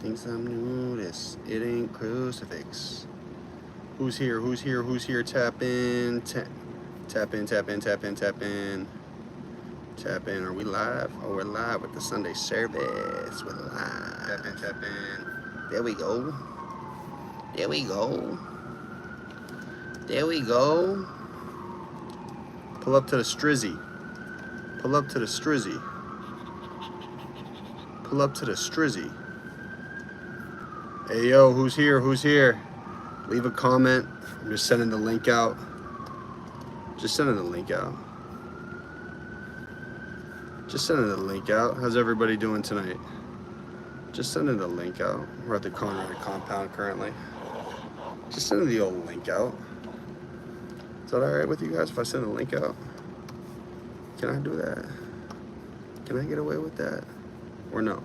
Think something new, this, it ain't crucifix. Who's here, who's here, who's here? Tap in, tap in, tap in, tap in, tap in. Tap in, are we live? Oh, we're live with the Sunday service. We're live. Tap in, tap in. There we go. There we go. There we go. Pull up to the strizzy. Pull up to the strizzy. Pull up to the strizzy. Hey, yo, who's here? Who's here? Leave a comment. I'm just sending the link out. Just sending the link out. Just sending the link out. How's everybody doing tonight? Just sending the link out. We're at the Conor compound currently. Just sending the old link out. Is that alright with you guys if I send a link out? Can I do that? Can I get away with that? Or no?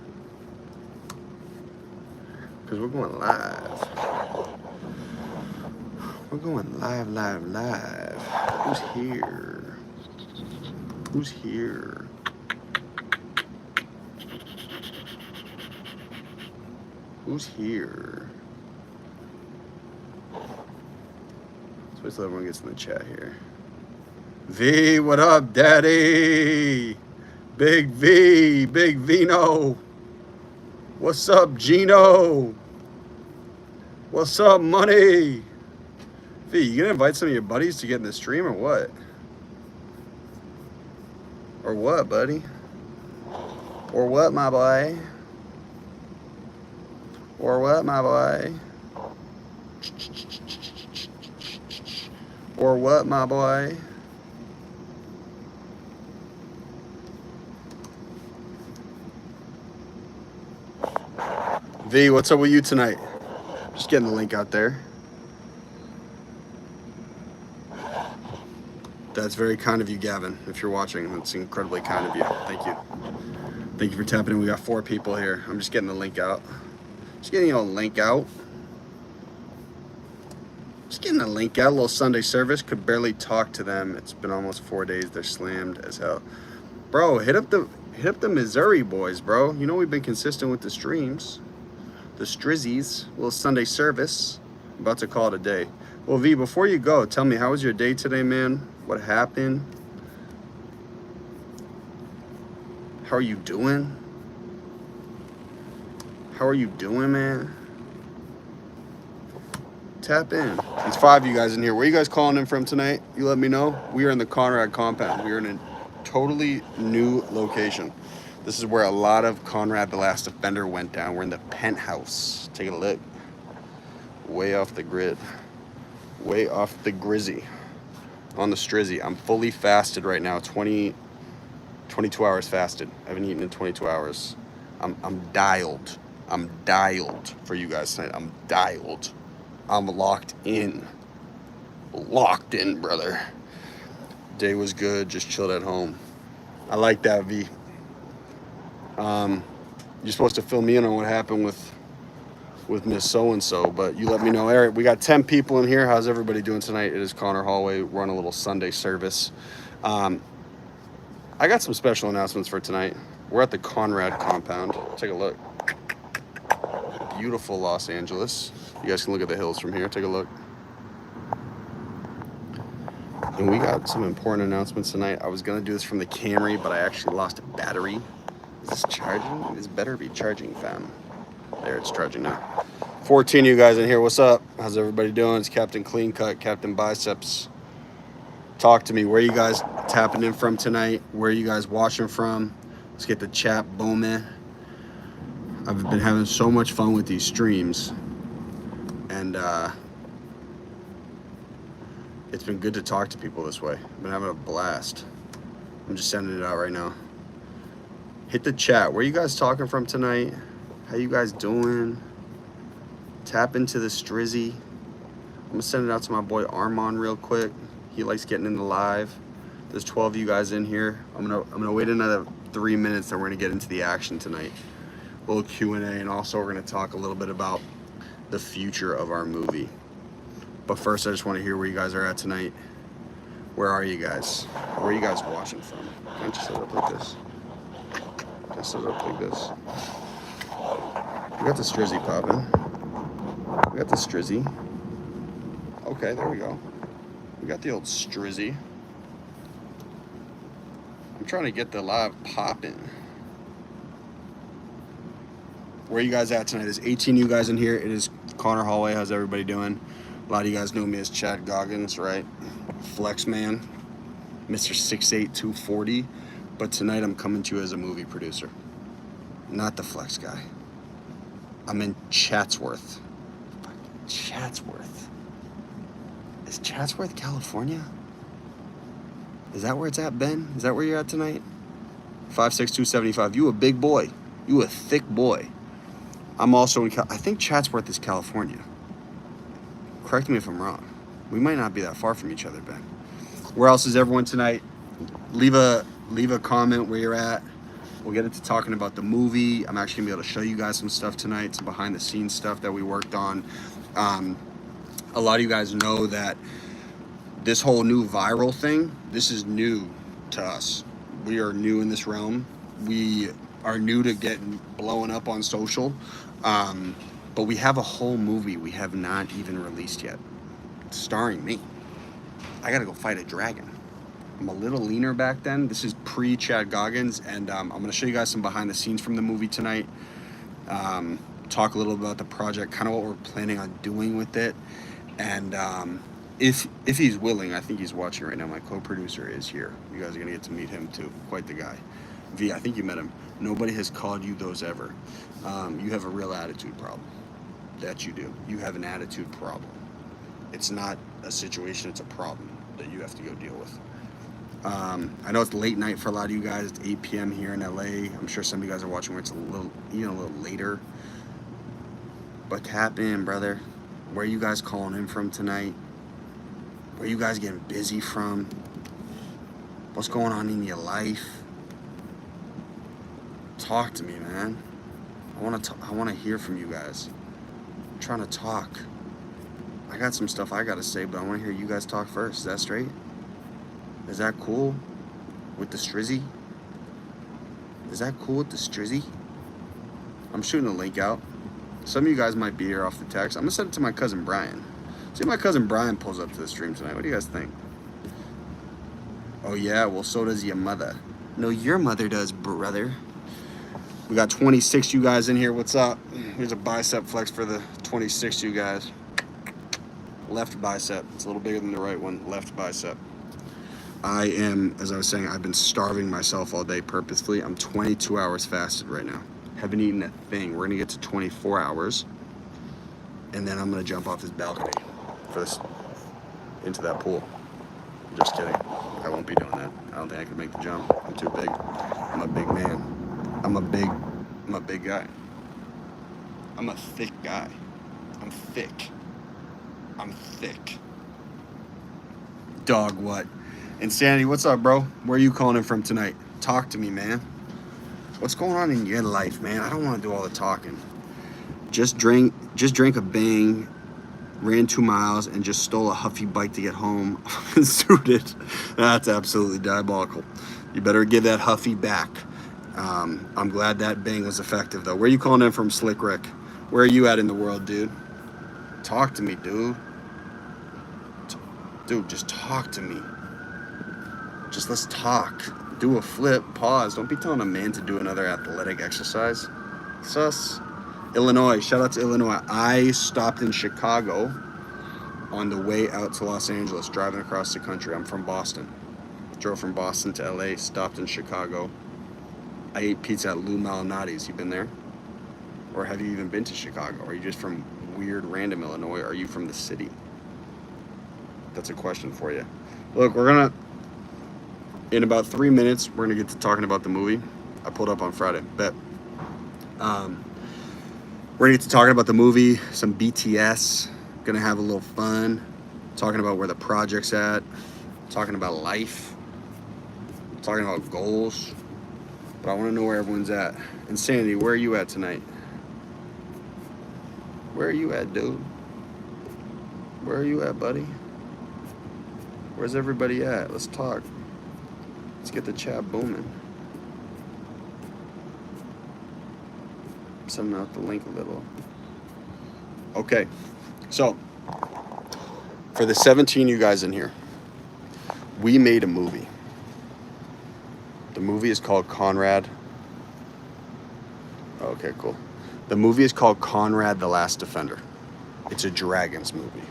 Because we're going live. We're going live, live, live. Who's here? Who's here? Who's here? Let's wait till everyone gets in the chat here. V, what up, daddy? Big V, Big Vino. What's up, Gino? What's up, money? V, you gonna invite some of your buddies to get in the stream or what? Or what, buddy? Or what, my boy? Or what, my boy? Or what, my boy? V, what's up with you tonight? Just getting the link out there. That's very kind of you, Gavin. If you're watching, that's incredibly kind of you. Thank you. Thank you for tapping in. We got 4 people here. I'm just getting the link out. Just getting a link out. Just getting a link out. A little Sunday service. Could barely talk to them. It's been almost 4 days. They're slammed as hell. Bro, hit up the Missouri boys, bro. You know we've been consistent with the streams. The Strizzies, little Sunday service. I'm about to call it a day. Well, V, before you go, tell me, how was your day today, man? What happened? How are you doing? How are you doing, man? Tap in. There's 5 of you guys in here. Where are you guys calling in from tonight? You let me know. We are in the Conrad compound. We are in a totally new location. This is where a lot of Conrad the Last Offender went down. We're in the penthouse. Take a look. Way off the grid. Way off the grizzy. On the strizzy. I'm fully fasted right now. 22 hours fasted. I haven't eaten in 22 hours. I'm dialed. I'm dialed for you guys tonight. I'm dialed. I'm locked in. Locked in, brother. Day was good. Just chilled at home. I like that, V. You're supposed to fill me in on what happened with Miss So-and-so, but you let me know. Eric, we got 10 people in here. How's everybody doing tonight? It is Conor Holway. We're on a little Sunday service. I got some special announcements for tonight. We're at the Conrad compound. Take a look. Beautiful Los Angeles. You guys can look at the hills from here. Take a look. And we got some important announcements tonight. I was going to do this from the Camry, but I actually lost a battery. Is this charging? This better be charging, fam. There, it's charging now. 14 of you guys in here. What's up? How's everybody doing? It's Captain Clean Cut, Captain Biceps. Talk to me. Where are you guys tapping in from tonight? Where are you guys watching from? Let's get the chat booming. I've been having so much fun with these streams. And it's been good to talk to people this way. I've been having a blast. I'm just sending it out right now. Hit the chat. Where are you guys talking from tonight? How you guys doing? Tap into the strizzy. I'm gonna send it out to my boy Armand real quick. He likes getting in the live. There's 12 of you guys in here. I'm gonna wait another 3 minutes and we're gonna get into the action tonight. A little Q&A, and also we're gonna talk a little bit about the future of our movie. But first, I just want to hear where you guys are at tonight. Where are you guys? Where are you guys watching from? Can I just set it up like this? Can I set it up like this? We got the strizzy popping. We got the strizzy. Okay, there we go. We got the old strizzy. I'm trying to get the live popping. Where are you guys at tonight? There's 18 you guys in here. It is Conor Holway. How's everybody doing? A lot of you guys know me as Chad Goggins, right? Flex man, Mr. 6'8", 240. But tonight I'm coming to you as a movie producer. Not the flex guy. I'm in Chatsworth. Chatsworth. Is Chatsworth, California? Is that where it's at, Ben? Is that where you're at tonight? 5'6", 275. You a big boy. You a thick boy. I'm also in I think Chatsworth is California. Correct me if I'm wrong. We might not be that far from each other, Ben. Where else is everyone tonight? Leave a comment where you're at. We'll get into talking about the movie. I'm actually gonna be able to show you guys some stuff tonight, some behind the scenes stuff that we worked on. A lot of you guys know that this whole new viral thing, this is new to us. We are new in this realm. We are new to getting blowing up on social. But we have a whole movie we have not even released yet, starring me. I gotta go fight a dragon. I'm a little leaner back then. This is pre-Chad Goggins, and I'm gonna show you guys some behind the scenes from the movie tonight. Talk a little about the project, kind of what we're planning on doing with it, and if he's willing, I think he's watching right now. My co-producer is here. You guys are gonna get to meet him too. Quite the guy. V, I think you met him. Nobody has called you those ever. You have a real attitude problem. That you do. You have an attitude problem. It's not a situation, it's a problem that you have to go deal with. I know it's late night for a lot of you guys. It's 8 p.m. here in LA. I'm sure some of you guys are watching where it's a little later. But tap in, brother. Where are you guys calling in from tonight? Where are you guys getting busy from? What's going on in your life? Talk to me, man. I want to hear from you guys. I'm trying to talk. I got some stuff I got to say, but I want to hear you guys talk first. Is that straight? Is that cool with the strizzy? Is that cool with the strizzy? I'm shooting a link out. Some of you guys might be here off the text. I'm going to send it to my cousin Brian. See if my cousin Brian pulls up to the stream tonight. What do you guys think? Oh, yeah? Well, so does your mother. No, your mother does, brother. We got 26 you guys in here. What's up? Here's a bicep flex for the 26 you guys. Left bicep. It's a little bigger than the right one. Left bicep. I am, as I was saying, I've been starving myself all day purposefully. I'm 22 hours fasted right now. Haven't eaten a thing. We're going to get to 24 hours. And then I'm going to jump off this balcony into that pool. Just kidding. I won't be doing that. I don't think I can make the jump. I'm too big. I'm a big man. I'm a big guy. I'm a thick guy. I'm thick. Dog, what? Insanity, what's up, bro? Where are you calling in from tonight? Talk to me, man. What's going on in your life, man? I don't want to do all the talking. Just drank a Bang, ran 2 miles, and just stole a Huffy bike to get home. Suited. That's absolutely diabolical. You better give that Huffy back. I'm glad that Bang was effective, though. Where are you calling in from, Slick Rick? Where are you at in the world, dude? Talk to me, dude. Dude, just talk to me. Just let's talk. Do a flip. Pause. Don't be telling a man to do another athletic exercise. Sus. Illinois. Shout out to Illinois. I stopped in Chicago on the way out to Los Angeles, driving across the country. I'm from Boston. Drove from Boston to LA, stopped in Chicago. I ate pizza at Lou Malinotti's. You been there? Or have you even been to Chicago? Are you just from weird, random Illinois? Or are you from the city? That's a question for you. Look, in about 3 minutes, we're gonna get to talking about the movie. I pulled up on Friday, bet. We're gonna get to talking about the movie, some BTS, gonna have a little fun, talking about where the project's at, talking about life, talking about goals. But I wanna know where everyone's at. Insanity, where are you at tonight? Where are you at, dude? Where are you at, buddy? Where's everybody at? Let's talk. Let's get the chat booming. Sending out the link a little. Okay, so for the 17 you guys in here, we made a movie. The movie is called Conrad. Okay, cool. The movie is called Conrad the Last Defender. It's a Dragons movie.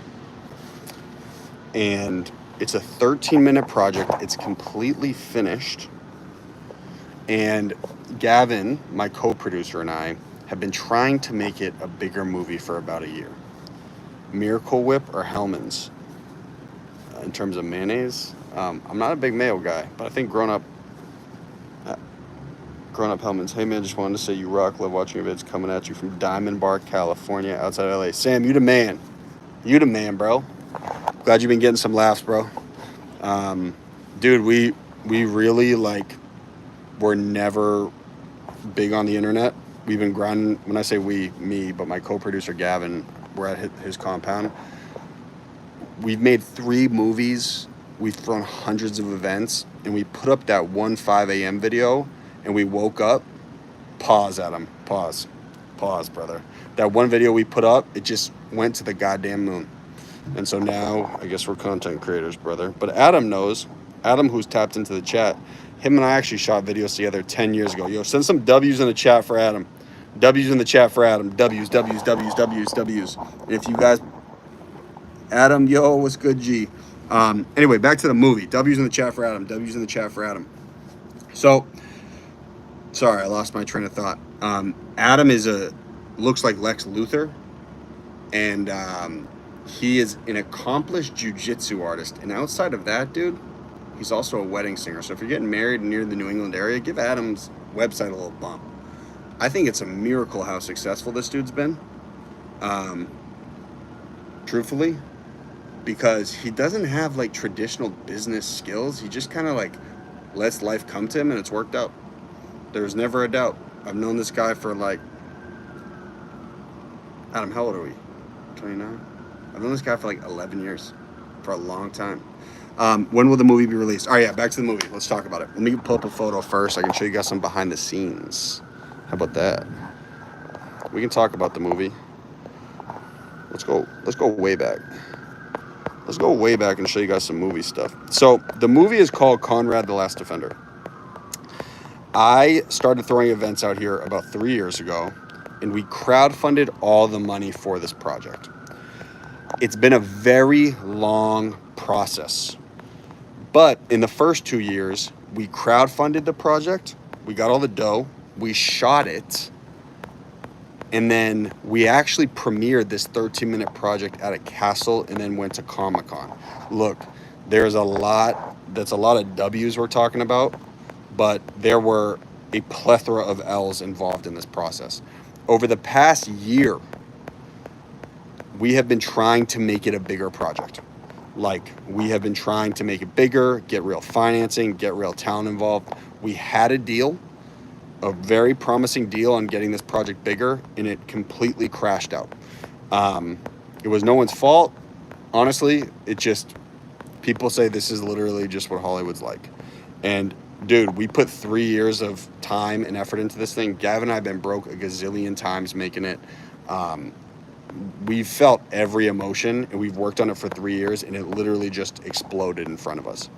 And it's a 13-minute project. It's completely finished. And Gavin, my co-producer, and I have been trying to make it a bigger movie for about a year. Miracle Whip or Hellman's in terms of mayonnaise. I'm not a big mayo guy, but I think grown up Hellman's. Hey man, just wanted to say you rock. Love watching your vids. Coming at you from Diamond Bar, California, outside LA. Sam, you the man. You the man, bro. Glad you've been getting some laughs, bro. Dude, we really we're never big on the internet. We've been grinding. When I say we, me, but my co-producer Gavin, we're at his compound. We've made 3 movies. We've thrown hundreds of events, and we put up that one 5 a.m. video, and we woke up. Pause, Adam. Pause, brother. That one video we put up, it just went to the goddamn moon. And so now, I guess we're content creators, brother. But Adam knows. Adam, who's tapped into the chat, him and I actually shot videos together 10 years ago. Yo, send some W's in the chat for Adam. W's in the chat for Adam. W's. And if you guys... Adam, yo, what's good, G? Anyway, back to the movie. W's in the chat for Adam. W's in the chat for Adam. So, sorry, I lost my train of thought. Adam looks like Lex Luthor. And he is an accomplished jiu-jitsu artist. And outside of that, dude, he's also a wedding singer. So if you're getting married near the New England area, give Adam's website a little bump. I think it's a miracle how successful this dude's been. Truthfully, because he doesn't have traditional business skills. He just kind of lets life come to him, and it's worked out. There's never a doubt. I've known this guy for Adam, how old are we? 29? I've known this guy for 11 years, for a long time. When will the movie be released? All right, yeah, back to the movie. Let's talk about it. Let me pull up a photo first. I can show you guys some behind the scenes. How about that? We can talk about the movie. Let's go way back. Let's go way back and show you guys some movie stuff. So the movie is called Conrad the Last Defender. I started throwing events out here about 3 years ago, and we crowdfunded all the money for this project. It's been a very long process. But in the first 2 years, we crowdfunded the project. We got all the dough. We shot it. And then we actually premiered this 13-minute project at a castle and then went to Comic-Con. Look, that's a lot of W's we're talking about, but there were a plethora of L's involved in this process. Over the past year, we have been trying to make it a bigger project. We have been trying to make it bigger, get real financing, get real talent involved. We had a deal, a very promising deal on getting this project bigger, and it completely crashed out. It was no one's fault. Honestly, people say this is literally just what Hollywood's like. And dude, we put 3 years of time and effort into this thing. Gavin and I have been broke a gazillion times making it. We've felt every emotion, and we've worked on it for 3 years, and it literally just exploded in front of us.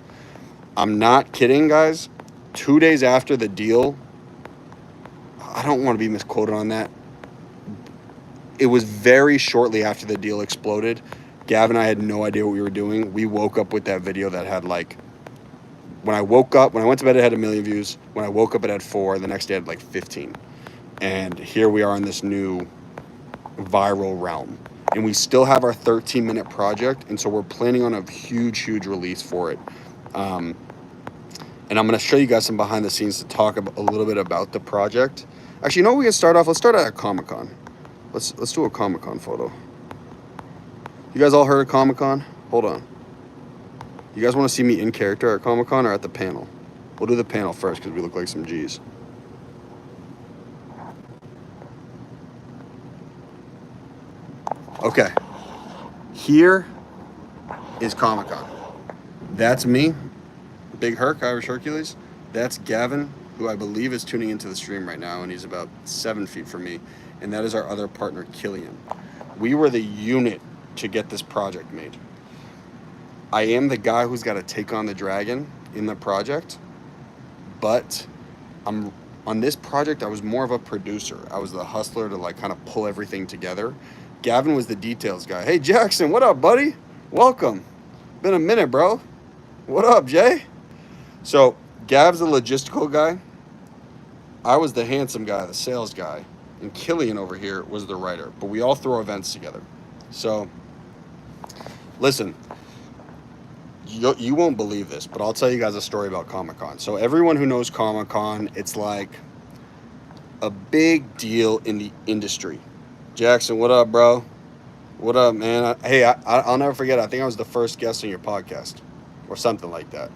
I'm not kidding, guys. 2 days after the deal, I don't want to be misquoted on that. It was very shortly after the deal exploded. Gavin and I had no idea what we were doing. We woke up with that video that had when I went to bed, it had 1 million views. When I woke up, it had 4. The next day, it had 15. And here we are in this new viral realm. And we still have our 13-minute project. And so we're planning on a huge release for it. And I'm going to show you guys some behind the scenes to talk a little bit about the project. Actually, you know what we can start off? Let's start at Comic-Con. Let's do a Comic-Con photo. You guys all heard of Comic-Con? Hold on. You guys want to see me in character at Comic-Con or at the panel? We'll do the panel first because we look like some G's. Okay. Here is Comic-Con. That's me. Big Herc, Irish Hercules. That's Gavin, who I believe is tuning into the stream right now, and he's about 7 feet from me, and that is our other partner, Killian. We were the unit to get this project made. I am the guy who's got to take on the dragon in the project, but on this project, I was more of a producer. I was the hustler to like kind of pull everything together. Gavin was the details guy. Hey, Jackson, what up, buddy? Welcome. Been a minute, bro. What up, Jay? So Gav's the logistical guy. I was the handsome guy, the sales guy. And Killian over here was the writer. But we all throw events together. So, listen, you won't believe this, but I'll tell you guys a story about Comic-Con. So everyone who knows Comic-Con, it's like a big deal in the industry. Jackson, what up, bro? What up, man? I'll never forget. I think I was the first guest on your podcast or something like that.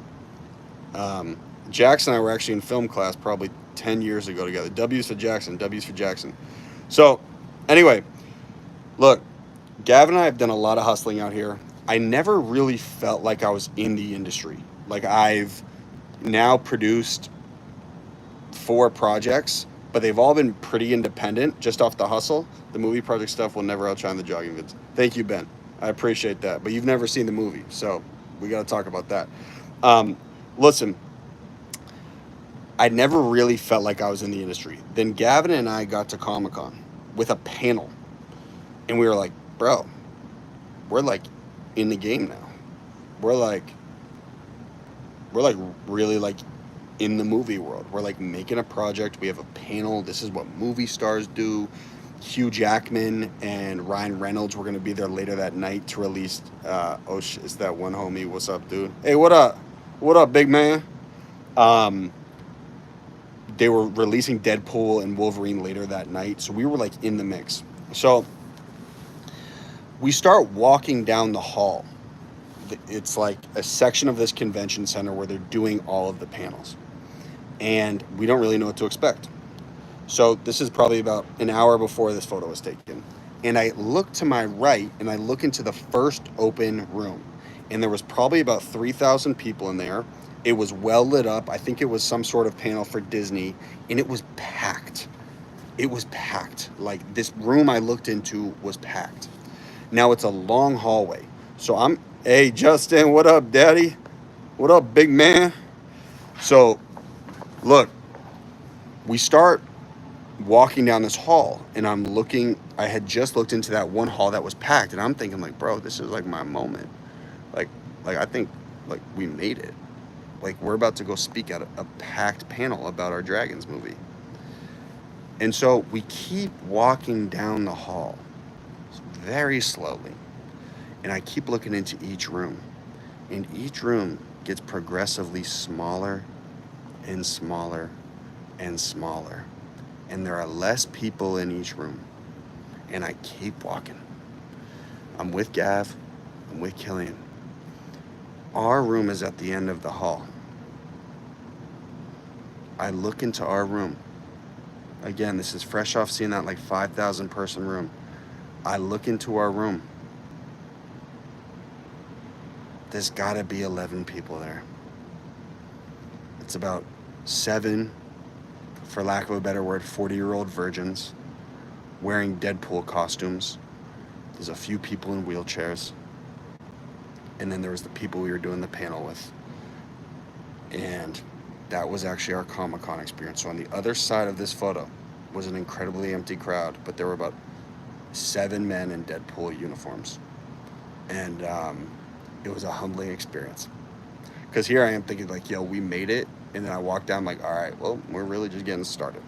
Jackson and I were actually in film class probably 10 years ago together. W's for Jackson. W's for Jackson. So, anyway, look, Gavin and I have done a lot of hustling out here. I never really felt like I was in the industry. Like, I've now produced 4 projects, but they've all been pretty independent, just off the hustle. The movie project stuff will never outshine the jogging vids. Thank you, Ben. I appreciate that. But you've never seen the movie, so we got to talk about that. Listen, I never really felt like I was in the industry. Then Gavin and I got to Comic-Con with a panel, and we were like, bro, we're like in the game now. We're like really like in the movie world. We're like making a project. We have a panel. This is what movie stars do. Hugh Jackman and Ryan Reynolds were going to be there later that night to release it's that one homie. What's up, dude? Hey, what up? What up, big man? They were releasing Deadpool and Wolverine later that night, so we were like in the mix. So we start walking down the hall. It's like a section of this convention center where they're doing all of the panels. And we don't really know what to expect. So this is probably about an hour before this photo was taken. And I look to my right, and I look into the first open room. And there was probably about 3,000 people in there. It was well lit up. I think it was some sort of panel for Disney. And it was packed. It was packed. Like, this room I looked into was packed. Now, it's a long hallway. So hey, Justin, what up, daddy? What up, big man? So, look, we start walking down this hall, and I had just looked into that one hall that was packed, and I'm thinking, like, bro, this is like my moment. Like I think, like, we made it. Like, we're about to go speak at a packed panel about our Dragons movie. And so we keep walking down the hall very slowly. And I keep looking into each room. And each room gets progressively smaller and smaller and smaller. And there are less people in each room. And I keep walking. I'm with Gav. I'm with Killian. Our room is at the end of the hall. I look into our room. Again, this is fresh off seeing that like 5,000 person room. I look into our room. There's gotta be 11 people there. It's about 7, for lack of a better word, 40-year-old virgins wearing Deadpool costumes. There's a few people in wheelchairs. And then there was the people we were doing the panel with. And that was actually our Comic-Con experience. So on the other side of this photo was an incredibly empty crowd, but there were about 7 men in Deadpool uniforms. And it was a humbling experience. Because here I am thinking, like, yo, we made it. And then I walked down like, all right, well, we're really just getting started.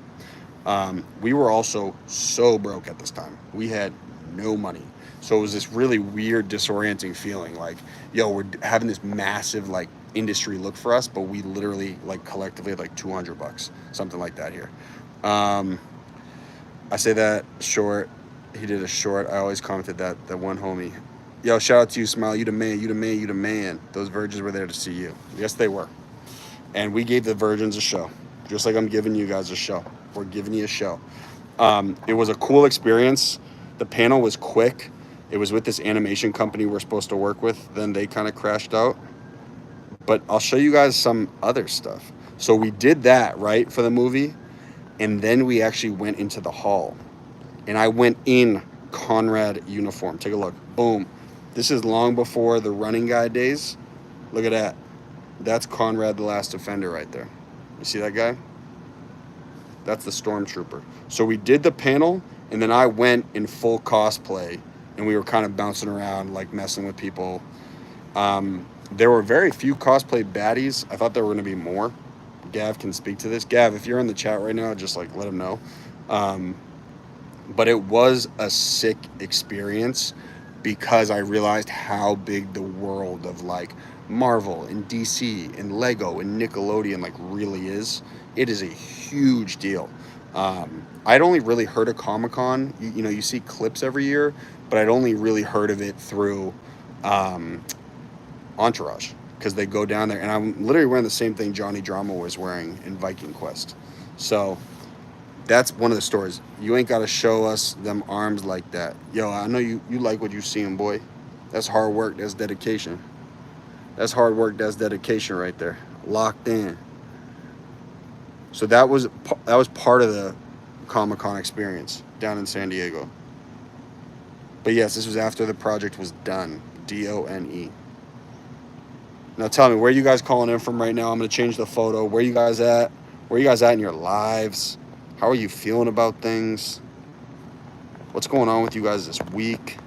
We were also so broke at this time. We had no money. So it was this really weird, disorienting feeling. Like, yo, we're having this massive, like, industry look for us, but we literally, like, collectively had like $200, something like that here. I say that short. He did a short. I always commented that one homie. Yo, shout out to you, Smile. You the man, you the man, you the man. Those virgins were there to see you. Yes, they were. And we gave the virgins a show. Just like I'm giving you guys a show. We're giving you a show. It was a cool experience. The panel was quick. It was with this animation company we're supposed to work with. Then they kind of crashed out. But I'll show you guys some other stuff. So we did that, right, for the movie. And then we actually went into the hall. And I went in Conrad uniform. Take a look. Boom. This is long before the running guy days. Look at that. That's Conrad the Last Defender right there. You see that guy? That's the stormtrooper. So we did the panel, and then I went in full cosplay, and we were kind of bouncing around, like messing with people. There were very few cosplay baddies. I thought there were going to be more. Gav can speak to this. Gav, if you're in the chat right now, just like let him know. But it was a sick experience because I realized how big the world of like Marvel and DC and Lego and Nickelodeon like really is. It is a huge deal. I'd only really heard of Comic-Con. You know, you see clips every year, but I'd only really heard of it through Entourage, because they go down there, and I'm literally wearing the same thing Johnny Drama was wearing in Viking Quest. So that's one of the stories. You ain't got to show us them arms like that. Yo, I know you like what you seeing, boy. That's hard work. That's dedication. That's hard work. That's dedication right there. Locked in. So that was part of the Comic-Con experience down in San Diego. But yes, this was after the project was done. DONE. Now tell me, where are you guys calling in from right now? I'm going to change the photo. Where are you guys at? Where are you guys at in your lives? How are you feeling about things? What's going on with you guys this week?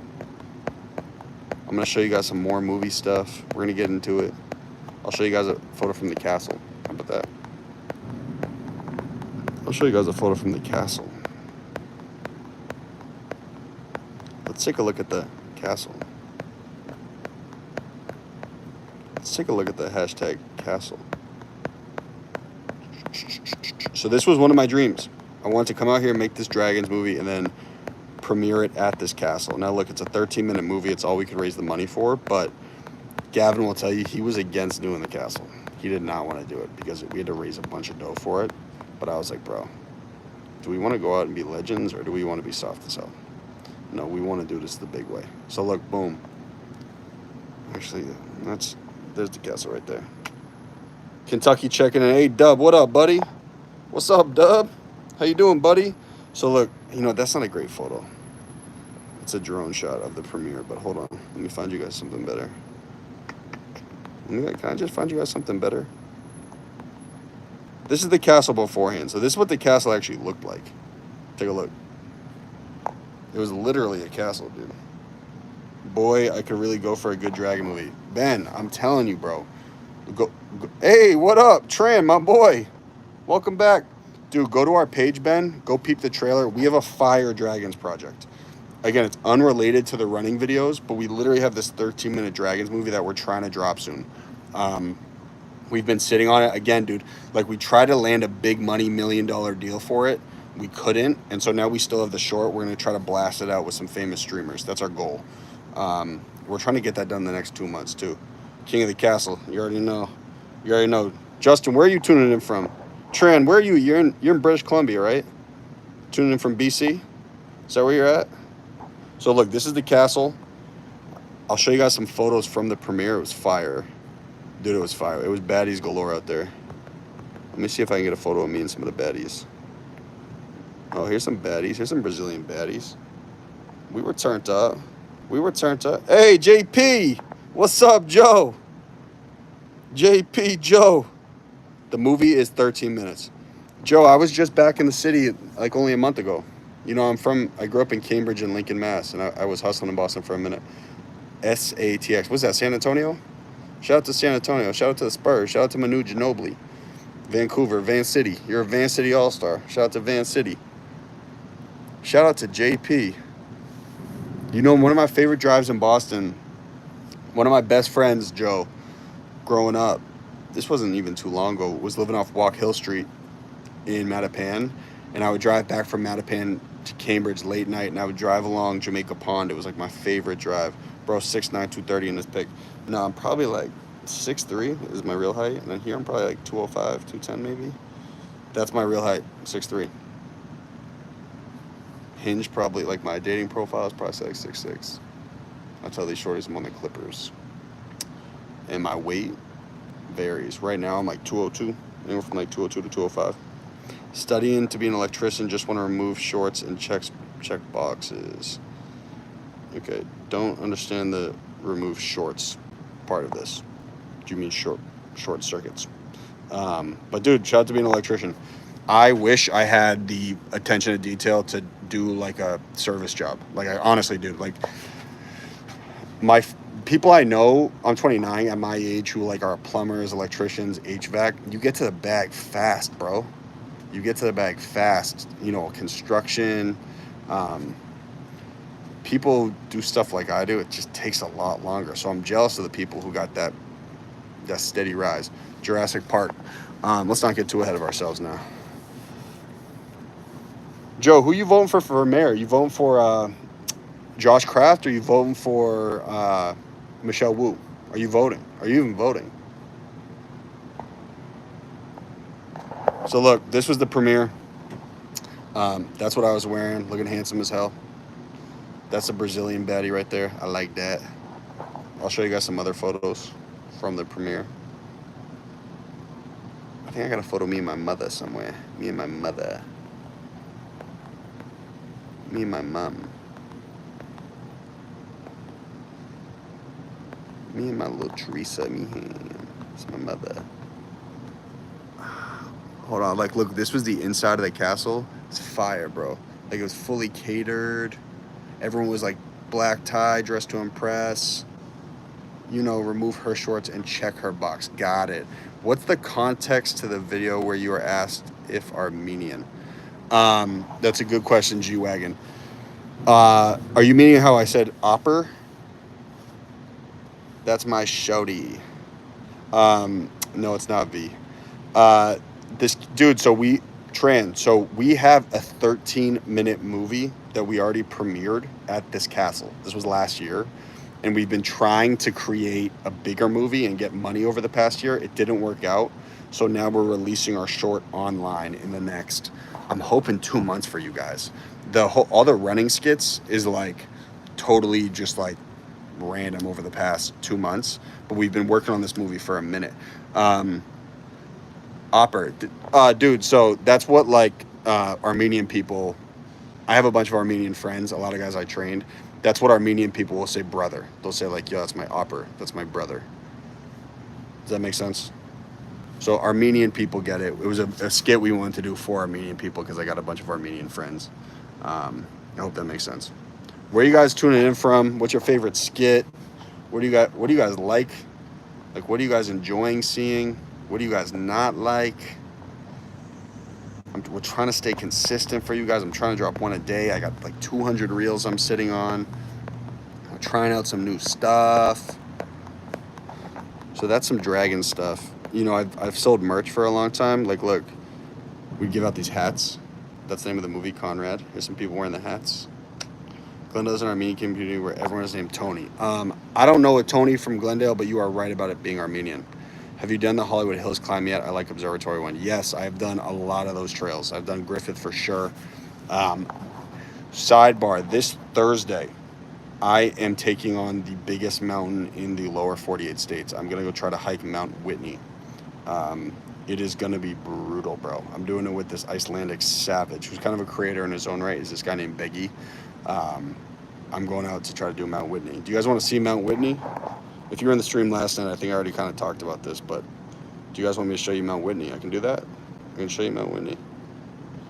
I'm going to show you guys some more movie stuff. We're going to get into it. I'll show you guys a photo from the castle. How about that? I'll show you guys a photo from the castle. Let's take a look at the castle. Let's take a look at the hashtag castle. So this was one of my dreams. I wanted to come out here and make this Dragons movie and then premiere it at this castle. Now look, it's a 13-minute movie. It's all we could raise the money for, but Gavin will tell you he was against doing the castle. He did not want to do it because we had to raise a bunch of dough for it. But I was like, bro, do we want to go out and be legends, or do we want to be soft as hell? No, we want to do this the big way. So look, boom. Actually, there's the castle right there. Kentucky checking in. Hey, Dub, what up, buddy? What's up, Dub? How you doing, buddy? So look, you know, that's not a great photo. It's a drone shot of the premiere, but hold on. Let me find you guys something better. Can I just find you guys something better? This is the castle beforehand. So this is what the castle actually looked like. Take a look. It was literally a castle, dude. Boy, I could really go for a good dragon movie. Ben, I'm telling you, bro. Go. Hey, what up? Tran, my boy. Welcome back. Dude, go to our page, Ben. Go peep the trailer. We have a Fire Dragons project. Again, it's unrelated to the running videos, but we literally have this 13-minute Dragons movie that we're trying to drop soon. We've been sitting on it. Again, dude, like we tried to land a big money $1 million deal for it. We couldn't. And so now we still have the short. We're going to try to blast it out with some famous streamers. That's our goal. We're trying to get that done in the next 2 months, too. King of the Castle. You already know. You already know. Justin, where are you tuning in from? Tran, where are you? You're in British Columbia, right? Tuning in from BC? Is that where you're at? So, look, this is the castle. I'll show you guys some photos from the premiere. It was fire. Dude, it was fire. It was baddies galore out there. Let me see if I can get a photo of me and some of the baddies. Oh, here's some baddies. Here's some Brazilian baddies. We were turned up. Hey, JP! What's up, Joe? JP, Joe. The movie is 13 minutes. Joe, I was just back in the city like only a month ago. You know, I grew up in Cambridge and Lincoln, Mass. And I was hustling in Boston for a minute. SATX. What's that, San Antonio? Shout out to San Antonio. Shout out to the Spurs. Shout out to Manu Ginobili. Vancouver, Van City. You're a Van City All-Star. Shout out to Van City. Shout out to JP. You know, one of my favorite drives in Boston, one of my best friends, Joe, growing up, this wasn't even too long ago, was living off Walk Hill Street in Mattapan. And I would drive back from Mattapan to Cambridge late night, and I would drive along Jamaica Pond. It was like my favorite drive. Bro, 6'9", 230 in this pic. No, I'm probably like 6'3" is my real height. And then here I'm probably like 205, 210 maybe. That's my real height, 6'3". Hinge probably, like my dating profile is probably like 6'6". I'll tell these shorties I'm on the Clippers. And my weight varies. Right now I'm like 202. anywhere from like 202 to 205. Studying to be an electrician, just want to remove shorts and check boxes. Okay, don't understand the remove shorts part of this. Do you mean short circuits? But dude, shout out to being an electrician. I wish I had the attention to detail to do like a service job. Like I honestly do. Like people I know, I'm 29 at my age, who like are plumbers, electricians, HVAC. You get to the bag fast, bro. You get to the bag fast. You know, construction. People do stuff like I do. It just takes a lot longer. So I'm jealous of the people who got that steady rise. Jurassic Park. Let's not get too ahead of ourselves now. Joe, who you voting for mayor? You voting for Josh Kraft, or you voting for Michelle Wu? Are you voting? Are you even voting? So look, this was the premiere. That's what I was wearing, looking handsome as hell. That's a Brazilian baddie right there. I like that. I'll show you guys some other photos from the premiere. I think I got a photo of me and my mother somewhere. Me and my mother. Me and my mom. Me and my little Teresa. It's my mother. Hold on, like, look, this was the inside of the castle. It's fire, bro. Like, it was fully catered. Everyone was, like, black tie, dressed to impress. You know, remove her shorts and check her box. Got it. What's the context to the video where you were asked if Armenian? That's a good question, G-Wagon. Are you meaning how I said opper? That's my shouty. No, it's not V. This dude, so we have a 13-minute movie that we already premiered at this castle. This was last year, and we've been trying to create a bigger movie and get money over the past year. It didn't work out, so now we're releasing our short online in the next, I'm hoping 2 months for you guys. All the running skits is like totally just like random over the past 2 months, but we've been working on this movie for a minute. Opper, dude, so that's what like Armenian people, I have a bunch of Armenian friends, a lot of guys I trained. That's what Armenian people will say, brother. They'll say like, yo, that's my opper, that's my brother. Does that make sense? So Armenian people get it. It was a skit we wanted to do for Armenian people because I got a bunch of Armenian friends. I hope that makes sense. Where are you guys tuning in from? What's your favorite skit? What do you guys like? Like, what are you guys enjoying seeing? What do you guys not like? We're trying to stay consistent for you guys. I'm trying to drop one a day. I got like 200 reels I'm sitting on. I'm trying out some new stuff. So that's some dragon stuff. You know, I've sold merch for a long time. Like, look, we give out these hats. That's the name of the movie, Conrad. Here's some people wearing the hats. Glendale's an Armenian community where everyone is named Tony. I don't know a Tony from Glendale, but you are right about it being Armenian. Have you done the Hollywood Hills climb yet? I like Observatory one. Yes, I have done a lot of those trails. I've done Griffith for sure. Sidebar, this Thursday, I am taking on the biggest mountain in the lower 48 states. I'm going to go try to hike Mount Whitney. It is going to be brutal, bro. I'm doing it with this Icelandic savage, who's kind of a creator in his own right. Is this guy named Beggy. I'm going out to try to do Mount Whitney. Do you guys want to see Mount Whitney? If you were in the stream last night, I think I already kind of talked about this, but do you guys want me to show you Mount Whitney? I can do that. I can show you Mount Whitney.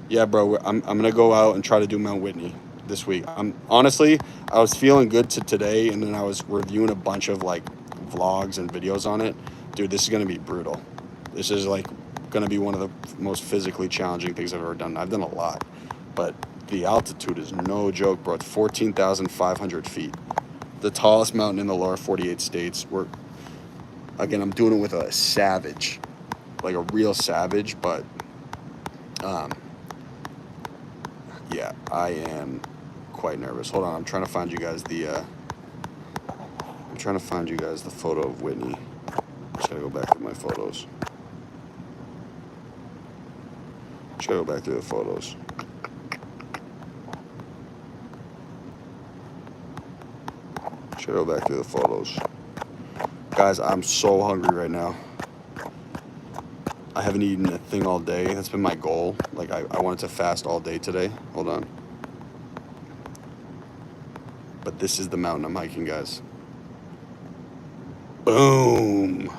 Yeah, bro, I'm going to go out and try to do Mount Whitney this week. Honestly, I was feeling good to today, and then I was reviewing a bunch of like vlogs and videos on it. Dude, this is going to be brutal. This is like going to be one of the most physically challenging things I've ever done. I've done a lot, but the altitude is no joke, bro. It's 14,500 feet. The tallest mountain in the lower 48 states. I'm doing it with a savage, like a real savage, but yeah, I am quite nervous. Hold on, I'm trying to find you guys the photo of Whitney. Just gotta go back to my photos. Just gotta go back through the photos. Should go back through the photos. Guys, I'm so hungry right now. I haven't eaten a thing all day. That's been my goal. Like, I wanted to fast all day today. Hold on. But this is the mountain I'm hiking, guys. Boom.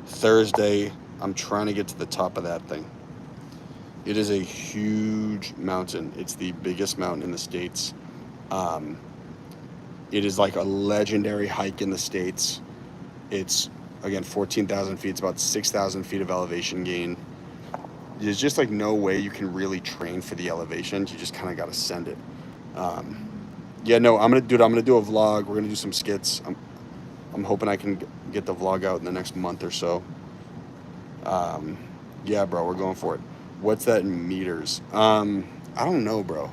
Thursday. I'm trying to get to the top of that thing. It is a huge mountain. It's the biggest mountain in the States. It is like a legendary hike in the States. It's, again, 14,000 feet. It's about 6,000 feet of elevation gain. There's just like no way you can really train for the elevation. You just kind of got to send it. Yeah, no, I'm gonna do a vlog. We're gonna do some skits. I'm hoping I can get the vlog out in the next month or so. Yeah, bro, we're going for it. What's that in meters? I don't know, bro.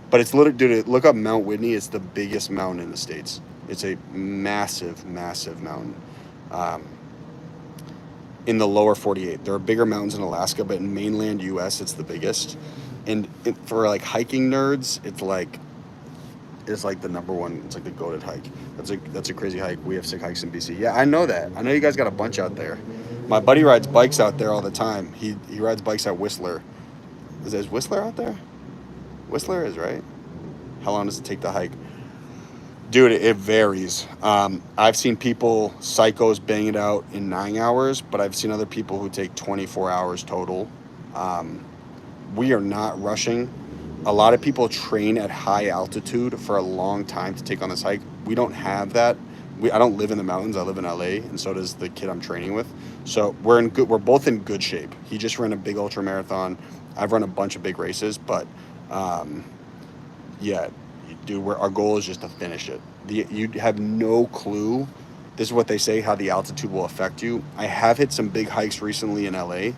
But it's literally, dude, look up Mount Whitney. It's the biggest mountain in the States. It's a massive, massive mountain. In the lower 48. There are bigger mountains in Alaska, but in mainland US, it's the biggest. And for like hiking nerds, it's like the number one. It's like the goated hike. That's a crazy hike. We have sick hikes in BC. Yeah, I know that. I know you guys got a bunch out there. My buddy rides bikes out there all the time. He rides bikes at Whistler. Is Whistler out there? Whistler is, right? How long does it take to hike? Dude, it varies. I've seen people, psychos, bang it out in 9 hours, but I've seen other people who take 24 hours total. We are not rushing. A lot of people train at high altitude for a long time to take on this hike. We don't have that. I don't live in the mountains. I live in LA, and so does the kid I'm training with. So we're both in good shape. He just ran a big ultra marathon. I've run a bunch of big races, but yeah, dude, our goal is just to finish it. You have no clue. This is what they say, how the altitude will affect you. I have hit some big hikes recently in LA.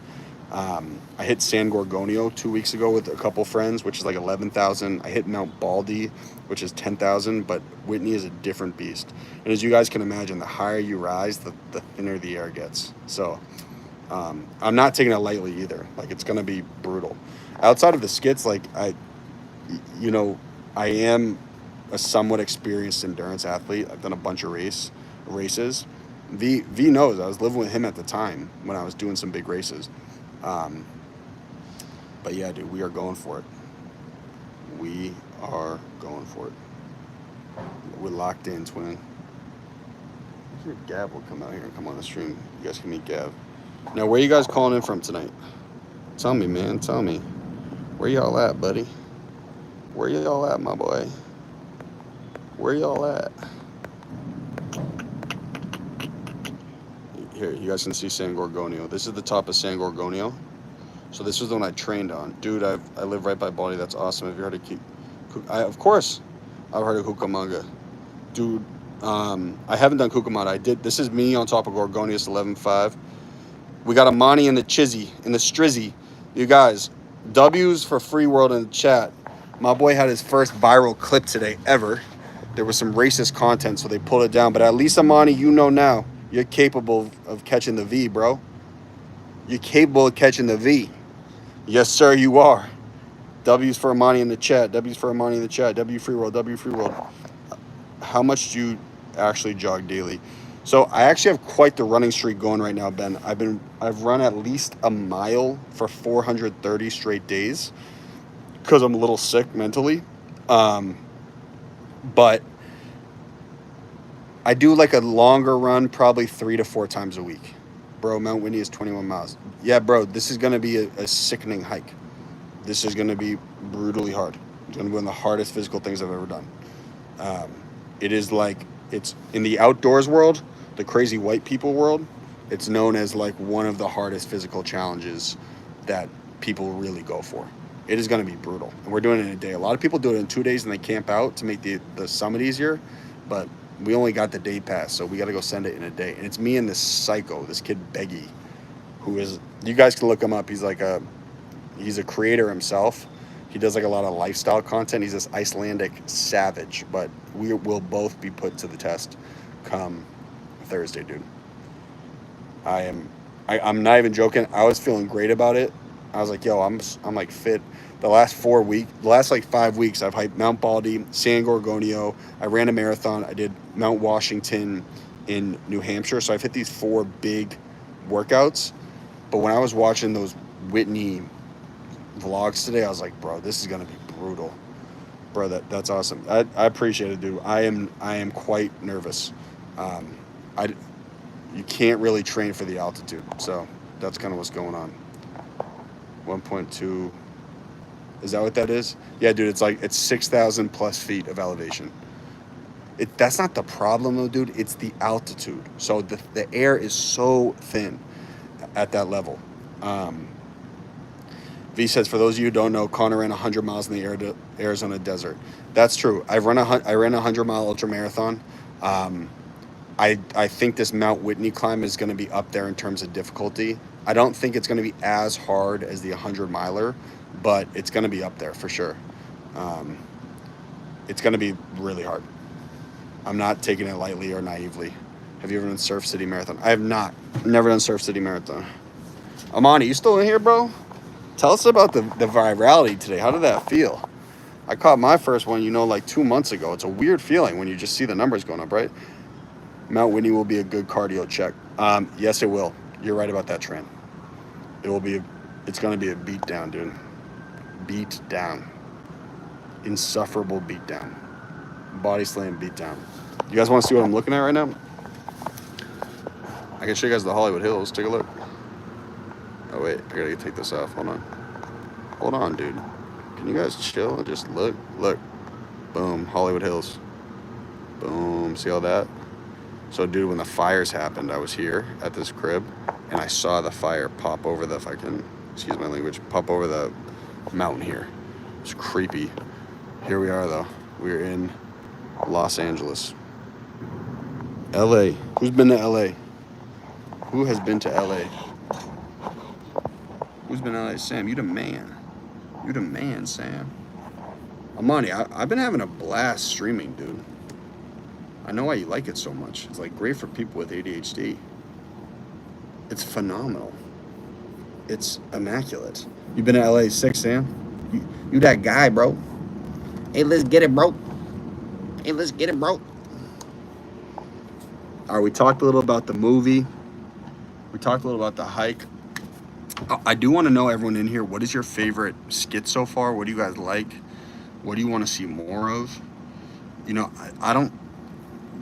I hit San Gorgonio 2 weeks ago with a couple friends, which is like 11,000. I hit Mount Baldy, which is 10,000, but Whitney is a different beast. And as you guys can imagine, the higher you rise, the thinner the air gets. So I'm not taking it lightly either. Like, it's going to be brutal. Outside of the skits, like, I am a somewhat experienced endurance athlete. I've done a bunch of races. V knows. I was living with him at the time when I was doing some big races. But yeah, dude, we are going for it. We are going for it. We're locked in, twin. Gav will come out here and come on the stream. You guys can meet Gav. Now, where you guys calling in from tonight? Tell me, man. Tell me. Where y'all at, buddy? Where y'all at, my boy? Where y'all at? Here, you guys can see San Gorgonio. This is the top of San Gorgonio. So this is the one I trained on. Dude, I live right by Baldy. That's awesome. Have you heard of of course, I've heard of Cucamonga. Dude, I haven't done Cucamonga. This is me on top of Gorgonius 11.5. We got Amani in the Chizzy, in the Strizzy. You guys, W's for Free World in the chat. My boy had his first viral clip today ever. There was some racist content, so they pulled it down. But at least, Amani, you know now. You're capable of catching the V, bro. You're capable of catching the V. Yes, sir, you are. W's for Amani in the chat. W's for Amani in the chat. W Free World. W Free World. How much do you actually jog daily? So I actually have quite the running streak going right now, Ben. I've run at least a mile for 430 straight days because I'm a little sick mentally. But I do like a longer run, probably 3 to 4 times a week. Bro, Mount Whitney is 21 miles. Yeah, bro, this is going to be a sickening hike. This is going to be brutally hard. It's going to be one of the hardest physical things I've ever done. It is like, it's in the outdoors world, the crazy white people world, it's known as like one of the hardest physical challenges that people really go for. It is going to be brutal. And we're doing it in a day. A lot of people do it in 2 days and they camp out to make the summit easier. But we only got the day pass, so we got to go send it in a day. And it's me and this psycho, this kid Beggy, who is, you guys can look him up. He's a creator himself. He does like a lot of lifestyle content. He's this Icelandic savage, but we will both be put to the test come Thursday, dude. I'm not even joking. I was feeling great about it. I was like, yo, I'm like fit. The last 5 weeks, I've hiked Mount Baldy, San Gorgonio. I ran a marathon. I did Mount Washington in New Hampshire. So I've hit these 4 big workouts. But when I was watching those Whitney vlogs today, I was like, bro, this is gonna be brutal. Bro, that's awesome. I appreciate it, dude. I am quite nervous. Um, I you can't really train for the altitude, so that's kind of what's going on. 1.2. Is that what that is? Yeah, dude. It's 6,000 plus feet of elevation. That's not the problem though, dude. It's the altitude. So the air is so thin at that level. Um, V says, for those of you who don't know, Conor ran 100 miles in the Arizona desert. That's true. I ran a 100-mile ultra marathon. I think this Mount Whitney climb is going to be up there in terms of difficulty. I don't think it's going to be as hard as the 100-miler, but it's going to be up there for sure. It's going to be really hard. I'm not taking it lightly or naively. Have you ever done Surf City Marathon? I have not. Never done Surf City Marathon. Amani, you still in here, bro? Tell us about the virality today. How did that feel? I caught my first one, like 2 months ago. It's a weird feeling when you just see the numbers going up, right? Mount Whitney will be a good cardio check. Yes, it will. You're right about that, Tran. It's going to be a beat down, dude. Beat down. Insufferable beat down. Body slam beat down. You guys want to see what I'm looking at right now? I can show you guys the Hollywood Hills. Take a look. Oh, wait. I got to take this off. Hold on. Hold on, dude. Can you guys chill and just look? Look. Boom. Hollywood Hills. Boom. See all that? So, dude, when the fires happened, I was here at this crib, and I saw the fire pop over the excuse my language, pop over the mountain here. It's creepy. Here we are, though. We're in Los Angeles. LA. Who's been to LA? Who has been to LA? Who's been to LA? Sam, you the man. You the man, Sam. Amani, I've been having a blast streaming, dude. I know why you like it so much. It's like great for people with ADHD. It's phenomenal. It's immaculate. You been to LA 6, Sam? You that guy, bro. Hey, let's get it, bro. Hey, let's get it, bro. All right, we talked a little about the movie. We talked a little about the hike. I do want to know, everyone in here, what is your favorite skit so far? What do you guys like? What do you want to see more of?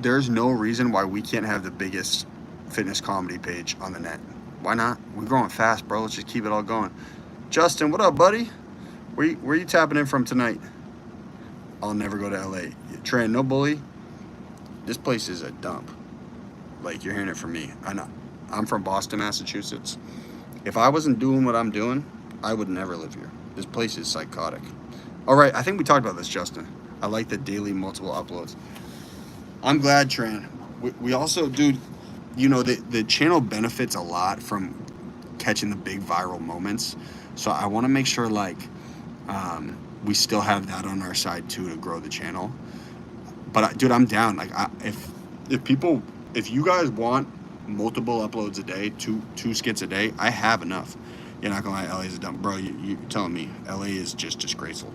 There's no reason why we can't have the biggest fitness comedy page on the net. Why not? We're growing fast, bro. Let's just keep it all going. Justin, what up, buddy? Where you tapping in from tonight? I'll never go to LA. Tran, no bully. This place is a dump. Like, you're hearing it from me. I know. I'm from Boston, Massachusetts. If I wasn't doing what I'm doing, I would never live here. This place is psychotic. All right, I think we talked about this, Justin. I like the daily multiple uploads. I'm glad, Tran. We also, dude, the channel benefits a lot from catching the big viral moments. So I want to make sure, we still have that on our side, too, to grow the channel. But, dude, I'm down. Like, if you guys want multiple uploads a day, two skits a day, I have enough. You're not gonna lie, LA is a dump. Bro, you're telling me LA is just disgraceful.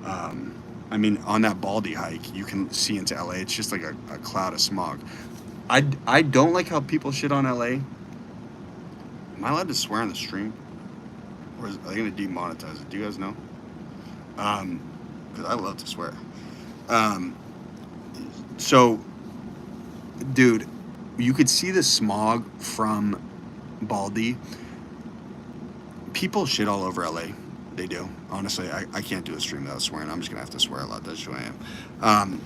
On that Baldy hike, you can see into LA. It's just like a cloud of smog. I don't like how people shit on LA. Am I allowed to swear on the stream? Or are they gonna demonetize it? Do you guys know? Because I love to swear. So, dude, you could see the smog from Baldy. People shit all over LA. They do. Honestly, I can't do a stream without swearing. I'm just going to have to swear a lot. That's who I am.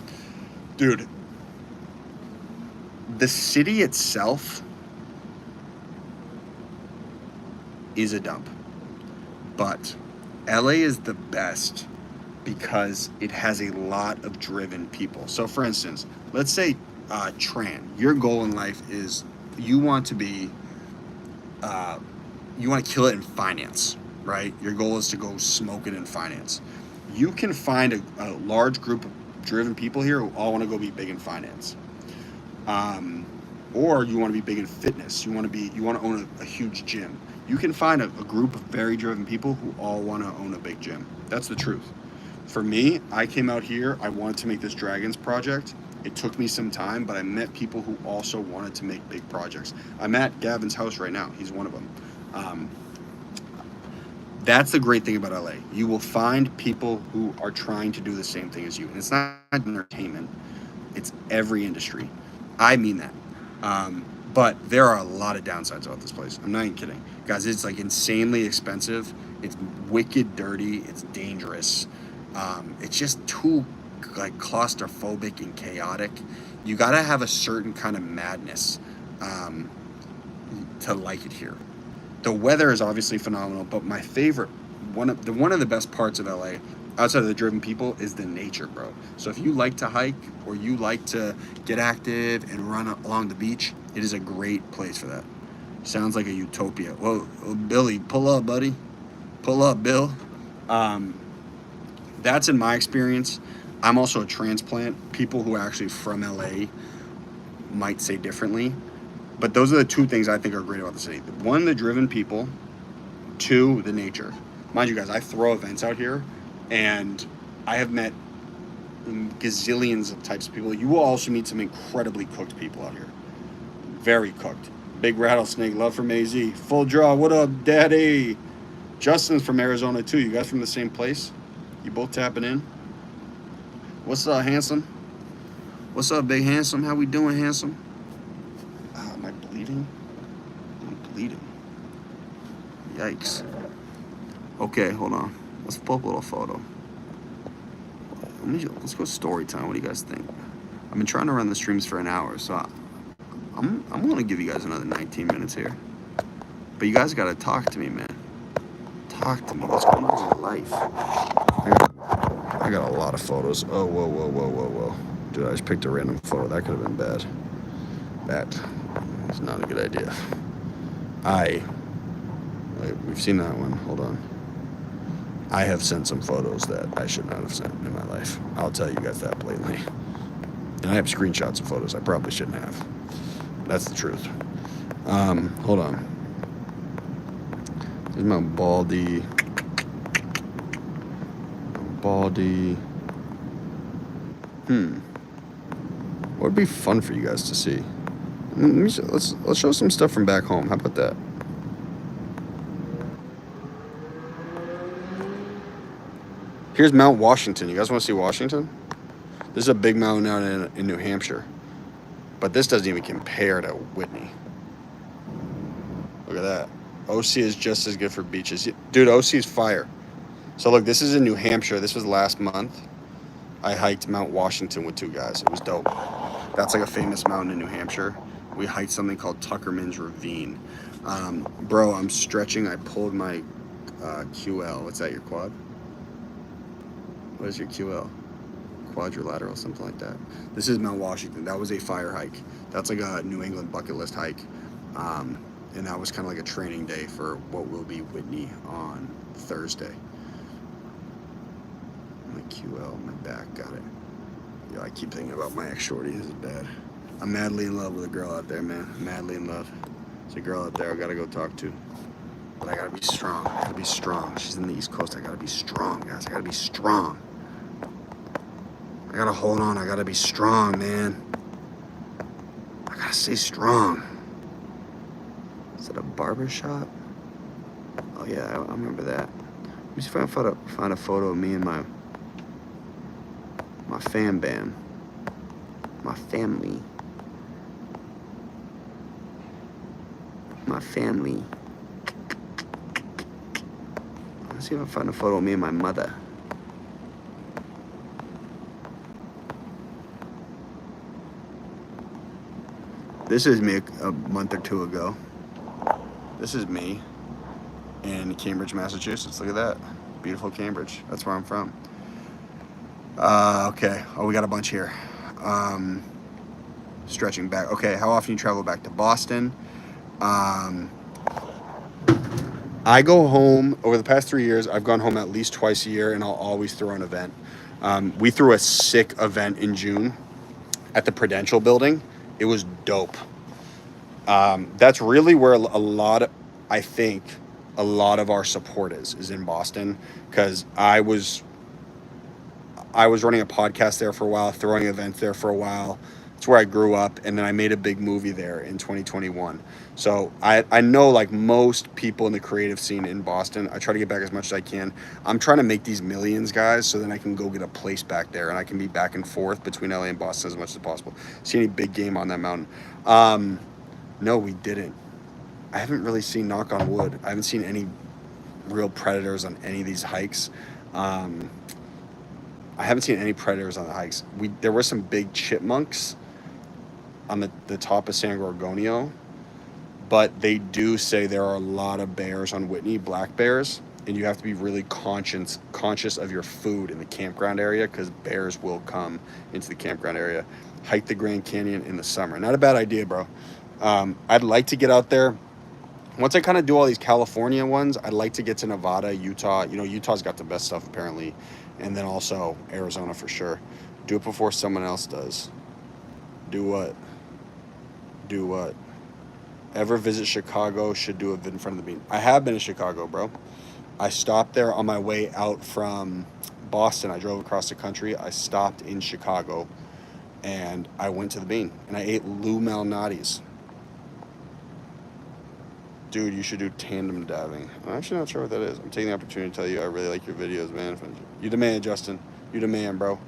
Dude, the city itself is a dump. But LA is the best because it has a lot of driven people. So, for instance, let's say Tran, your goal in life is you want to kill it in finance, right? Your goal is to go smoke it in finance. You can find a large group of driven people here who all want to go be big in finance. Or you want to be big in fitness. You want to own a huge gym. You can find a group of very driven people who all want to own a big gym. That's the truth. For me, I came out here, I wanted to make this Dragons project. It took me some time, but I met people who also wanted to make big projects. I'm at Gavin's house right now. He's one of them. Um, that's the great thing about LA. You will find people who are trying to do the same thing as you. And it's not entertainment, it's every industry. I mean that. But there are a lot of downsides about this place. I'm not even kidding. Guys, it's like insanely expensive. It's wicked dirty. It's dangerous. It's just too like claustrophobic and chaotic. You got to have a certain kind of madness um, to like it here. The weather is obviously phenomenal, but my favorite, one of the best parts of LA, outside of the driven people, is the nature, bro. So if you like to hike or you like to get active and run along the beach, it is a great place for that. Sounds like a utopia. Whoa, Billy, pull up, buddy. Pull up, Bill. Um, that's in my experience. I'm also a transplant. People who are actually from LA might say differently. But those are the two things I think are great about the city. One, the driven people. Two, the nature. Mind you guys, I throw events out here, and I have met gazillions of types of people. You will also meet some incredibly cooked people out here. Very cooked. Big Rattlesnake, love from AZ. Full Draw, what up, daddy? Justin's from Arizona, too. You guys from the same place? You both tapping in? What's up, handsome? What's up, big handsome? How we doing, handsome? Am I bleeding? I'm bleeding. Yikes. Okay, hold on. Let's pull up a little photo. Let's go story time. What do you guys think? I've been trying to run the streams for an hour, so I'm gonna give you guys another 19 minutes here. But you guys gotta talk to me, man. Talk to me. What's going on in your life? I got a lot of photos. Oh, whoa. Dude, I just picked a random photo. That could have been bad. That is not a good idea. We've seen that one. Hold on. I have sent some photos that I should not have sent in my life. I'll tell you guys that blatantly. And I have screenshots of photos I probably shouldn't have. That's the truth. Hold on. There's my baldy. What would be fun for you guys to see? Let's show some stuff from back home. How about that? Here's Mount Washington. You guys want to see Washington? This is a big mountain out in New Hampshire. But this doesn't even compare to Whitney. Look at that. OC is just as good for beaches. Dude, OC is fire. So look, this is in New Hampshire. This was last month. I hiked Mount Washington with two guys. It was dope. That's like a famous mountain in New Hampshire. We hiked something called Tuckerman's Ravine. Bro, I'm stretching. I pulled my QL. What's that, your quad? What is your QL? Quadrilateral, something like that. This is Mount Washington. That was a fire hike. That's like a New England bucket list hike. And that was kind of like a training day for what will be Whitney on Thursday. My QL, my back, got it. Yo, I keep thinking about my ex-shorty. This is bad. I'm madly in love with a girl out there, man. Madly in love. There's a girl out there I gotta go talk to. But I gotta be strong. I gotta be strong. She's in the East Coast. I gotta be strong, guys. I gotta be strong. I gotta hold on. I gotta be strong, man. I gotta stay strong. Is it a barber shop? Oh, yeah, I remember that. Let me see if I can find a photo of me and my fam band. My family. My family. Let's see if I can find a photo of me and my mother. This is me a month or two ago. This is me in Cambridge, Massachusetts. Look at that. Beautiful Cambridge. That's where I'm from. Okay. Oh, we got a bunch here. Stretching back. Okay, how often you travel back to Boston? I go home, over the past 3 years, I've gone home at least twice a year, and I'll always throw an event. We threw a sick event in June at the Prudential building. It was dope. That's really where I think a lot of our support is in Boston, because I was running a podcast there for a while, throwing events there for a while. It's where I grew up, and then I made a big movie there in 2021. So I know like most people in the creative scene in Boston. I try to get back as much as I can. I'm trying to make these millions, guys, so then I can go get a place back there, and I can be back and forth between LA and Boston as much as possible. See any big game on that mountain? No, we didn't. I haven't really seen, knock on wood, I haven't seen any real predators on any of these hikes. Um, I haven't seen any predators on the hikes. There were some big chipmunks on the top of San Gorgonio, but they do say there are a lot of bears on Whitney, black bears, and you have to be really conscious of your food in the campground area because bears will come into the campground area. Hike the Grand Canyon in the summer. Not a bad idea, bro. I'd like to get out there. Once I kind of do all these California ones, I'd like to get to Nevada, Utah. You know, Utah's got the best stuff apparently, and then also Arizona for sure. Do it before someone else does. Do what? Do what? Ever visit Chicago? Should do a vid in front of the bean. I have been to Chicago, bro. I stopped there on my way out from Boston. I drove across the country. I stopped in Chicago, and I went to the bean, and I ate Lou Malnati's. Dude, you should do tandem diving. I'm actually not sure what that is. I'm taking the opportunity to tell you I really like your videos, man. You the man, Justin. You the man, bro.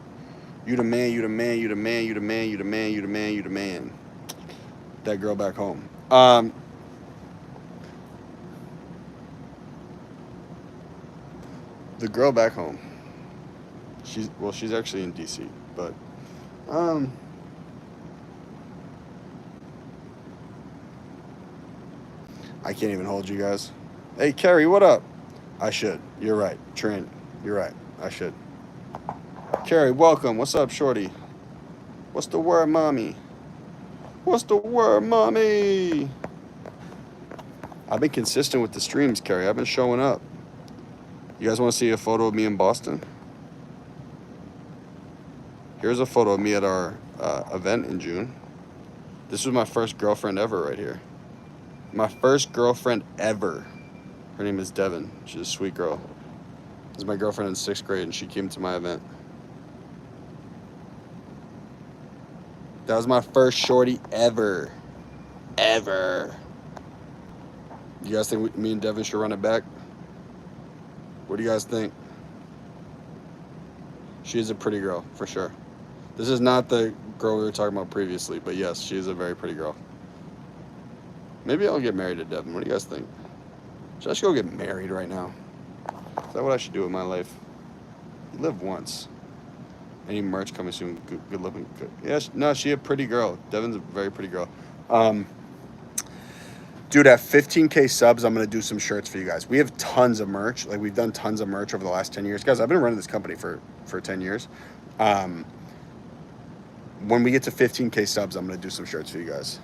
You the man, you the man, you the man, you the man, you the man, you the man, you the man. That girl back home. The girl back home. She's actually in DC, but I can't even hold you guys. Hey, Carrie, what up? I should. You're right. Trent, you're right. I should. Carrie, welcome. What's up, shorty? What's the word, mommy? What's the word, mommy? I've been consistent with the streams, Carrie. I've been showing up. You guys want to see a photo of me in Boston? Here's a photo of me at our event in June. This was my first girlfriend ever right here. My first girlfriend ever. Her name is Devin. She's a sweet girl. This is my girlfriend in 6th grade, and she came to my event. That was my first shorty ever. Ever. You guys think me and Devin should run it back? What do you guys think? She is a pretty girl, for sure. This is not the girl we were talking about previously, but yes, she is a very pretty girl. Maybe I'll get married to Devin. What do you guys think? Should I just go get married right now? Is that what I should do with my life? You live once. Any merch coming soon? Good looking. Good. Yeah, no, she's a pretty girl. Devin's a very pretty girl. Dude, at 15K subs, I'm going to do some shirts for you guys. We have tons of merch. Like, we've done tons of merch over the last 10 years. Guys, I've been running this company for 10 years. When we get to 15K subs, I'm going to do some shirts for you guys.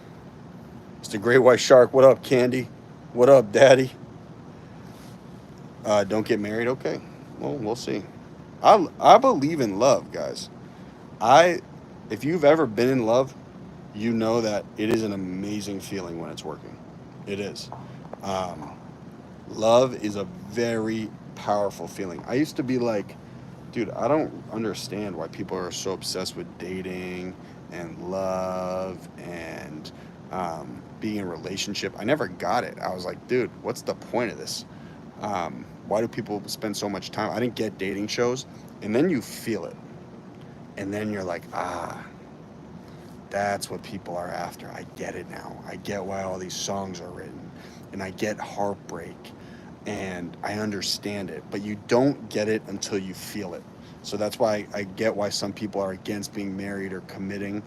It's the Great White Shark. What up, Candy? What up, Daddy? Don't get married? Okay. Well, we'll see. I believe in love, guys. If you've ever been in love, you know that it is an amazing feeling when it's working. It is. Love is a very powerful feeling. I used to be like, dude, I don't understand why people are so obsessed with dating and love and being in a relationship. I never got it. I was like, dude, what's the point of this? Why do people spend so much time? I didn't get dating shows. And then you feel it. And then you're like, that's what people are after. I get it now. I get why all these songs are written. And I get heartbreak. And I understand it. But you don't get it until you feel it. So that's why I get why some people are against being married or committing.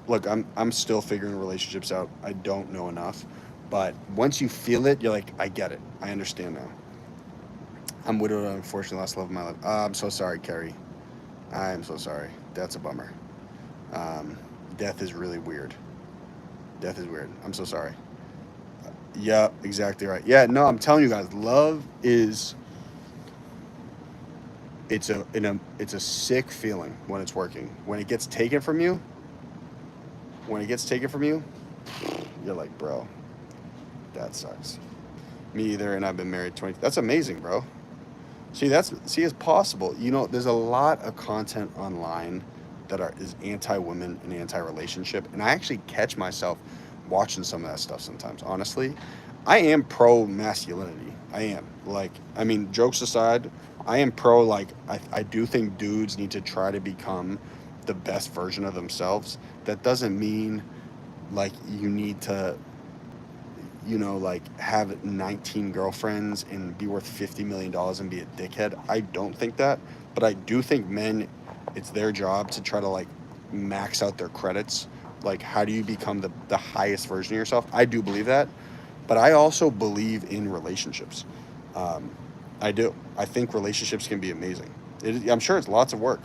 Look, I'm still figuring relationships out. I don't know enough. But once you feel it, you're like, I get it. I understand now. I'm widowed, unfortunately, last love of my life. I'm so sorry, Carrie. I am so sorry. That's a bummer. Death is really weird. Death is weird. I'm so sorry. Yeah, exactly right. Yeah, no, I'm telling you guys, love is... It's a sick feeling when it's working. When it gets taken from you, you're like, bro, that sucks. Me either, and I've been married 20. That's amazing, bro. See, it's possible. You know, there's a lot of content online is anti-women and anti-relationship, and I actually catch myself watching some of that stuff sometimes. Honestly, I am pro masculinity. I am, like, I mean, jokes aside, I am pro, like, I do think dudes need to try to become the best version of themselves. That doesn't mean like you need to, like, have 19 girlfriends and be worth $50 million and be a dickhead. I don't think that, but I do think men, it's their job to try to, like, max out their credits. Like, how do you become the highest version of yourself? I do believe that, but I also believe in relationships. Um, I do. I think relationships can be amazing. I'm sure it's lots of work.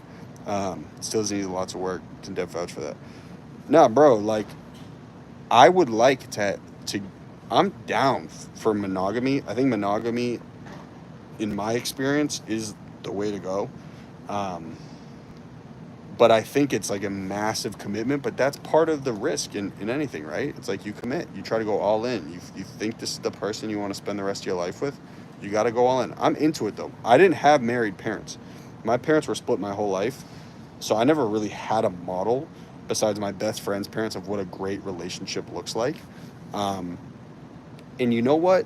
Still doesn't need lots of work. Can dev vouch for that. No, bro. Like, I would like to. I'm down for monogamy. I think monogamy, in my experience, is the way to go. Um, but I think it's like a massive commitment. But that's part of the risk in anything, right? It's like you commit. You try to go all in. You think this is the person you want to spend the rest of your life with. You got to go all in. I'm into it, though. I didn't have married parents. My parents were split my whole life. So I never really had a model besides my best friend's parents of what a great relationship looks like. Um, and you know what?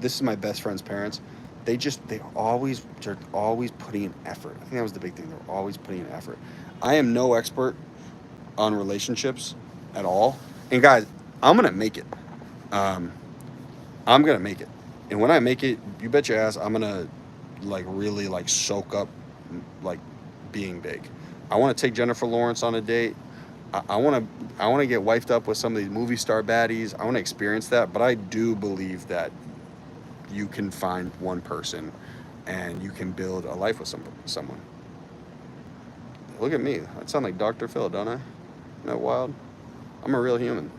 This is my best friend's parents. They're always putting in effort. I think that was the big thing. They're always putting in effort. I am no expert on relationships at all. And guys, I'm gonna make it. Um, I'm gonna make it. And when I make it, you bet your ass I'm gonna, like, really, like, soak up, like, being big. I want to take Jennifer Lawrence on a date. I want to get wifed up with some of these movie star baddies. I want to experience that, but I do believe that you can find one person and you can build a life with someone. Look at me. I sound like Dr. Phil, don't I? Isn't that wild? I'm a real human.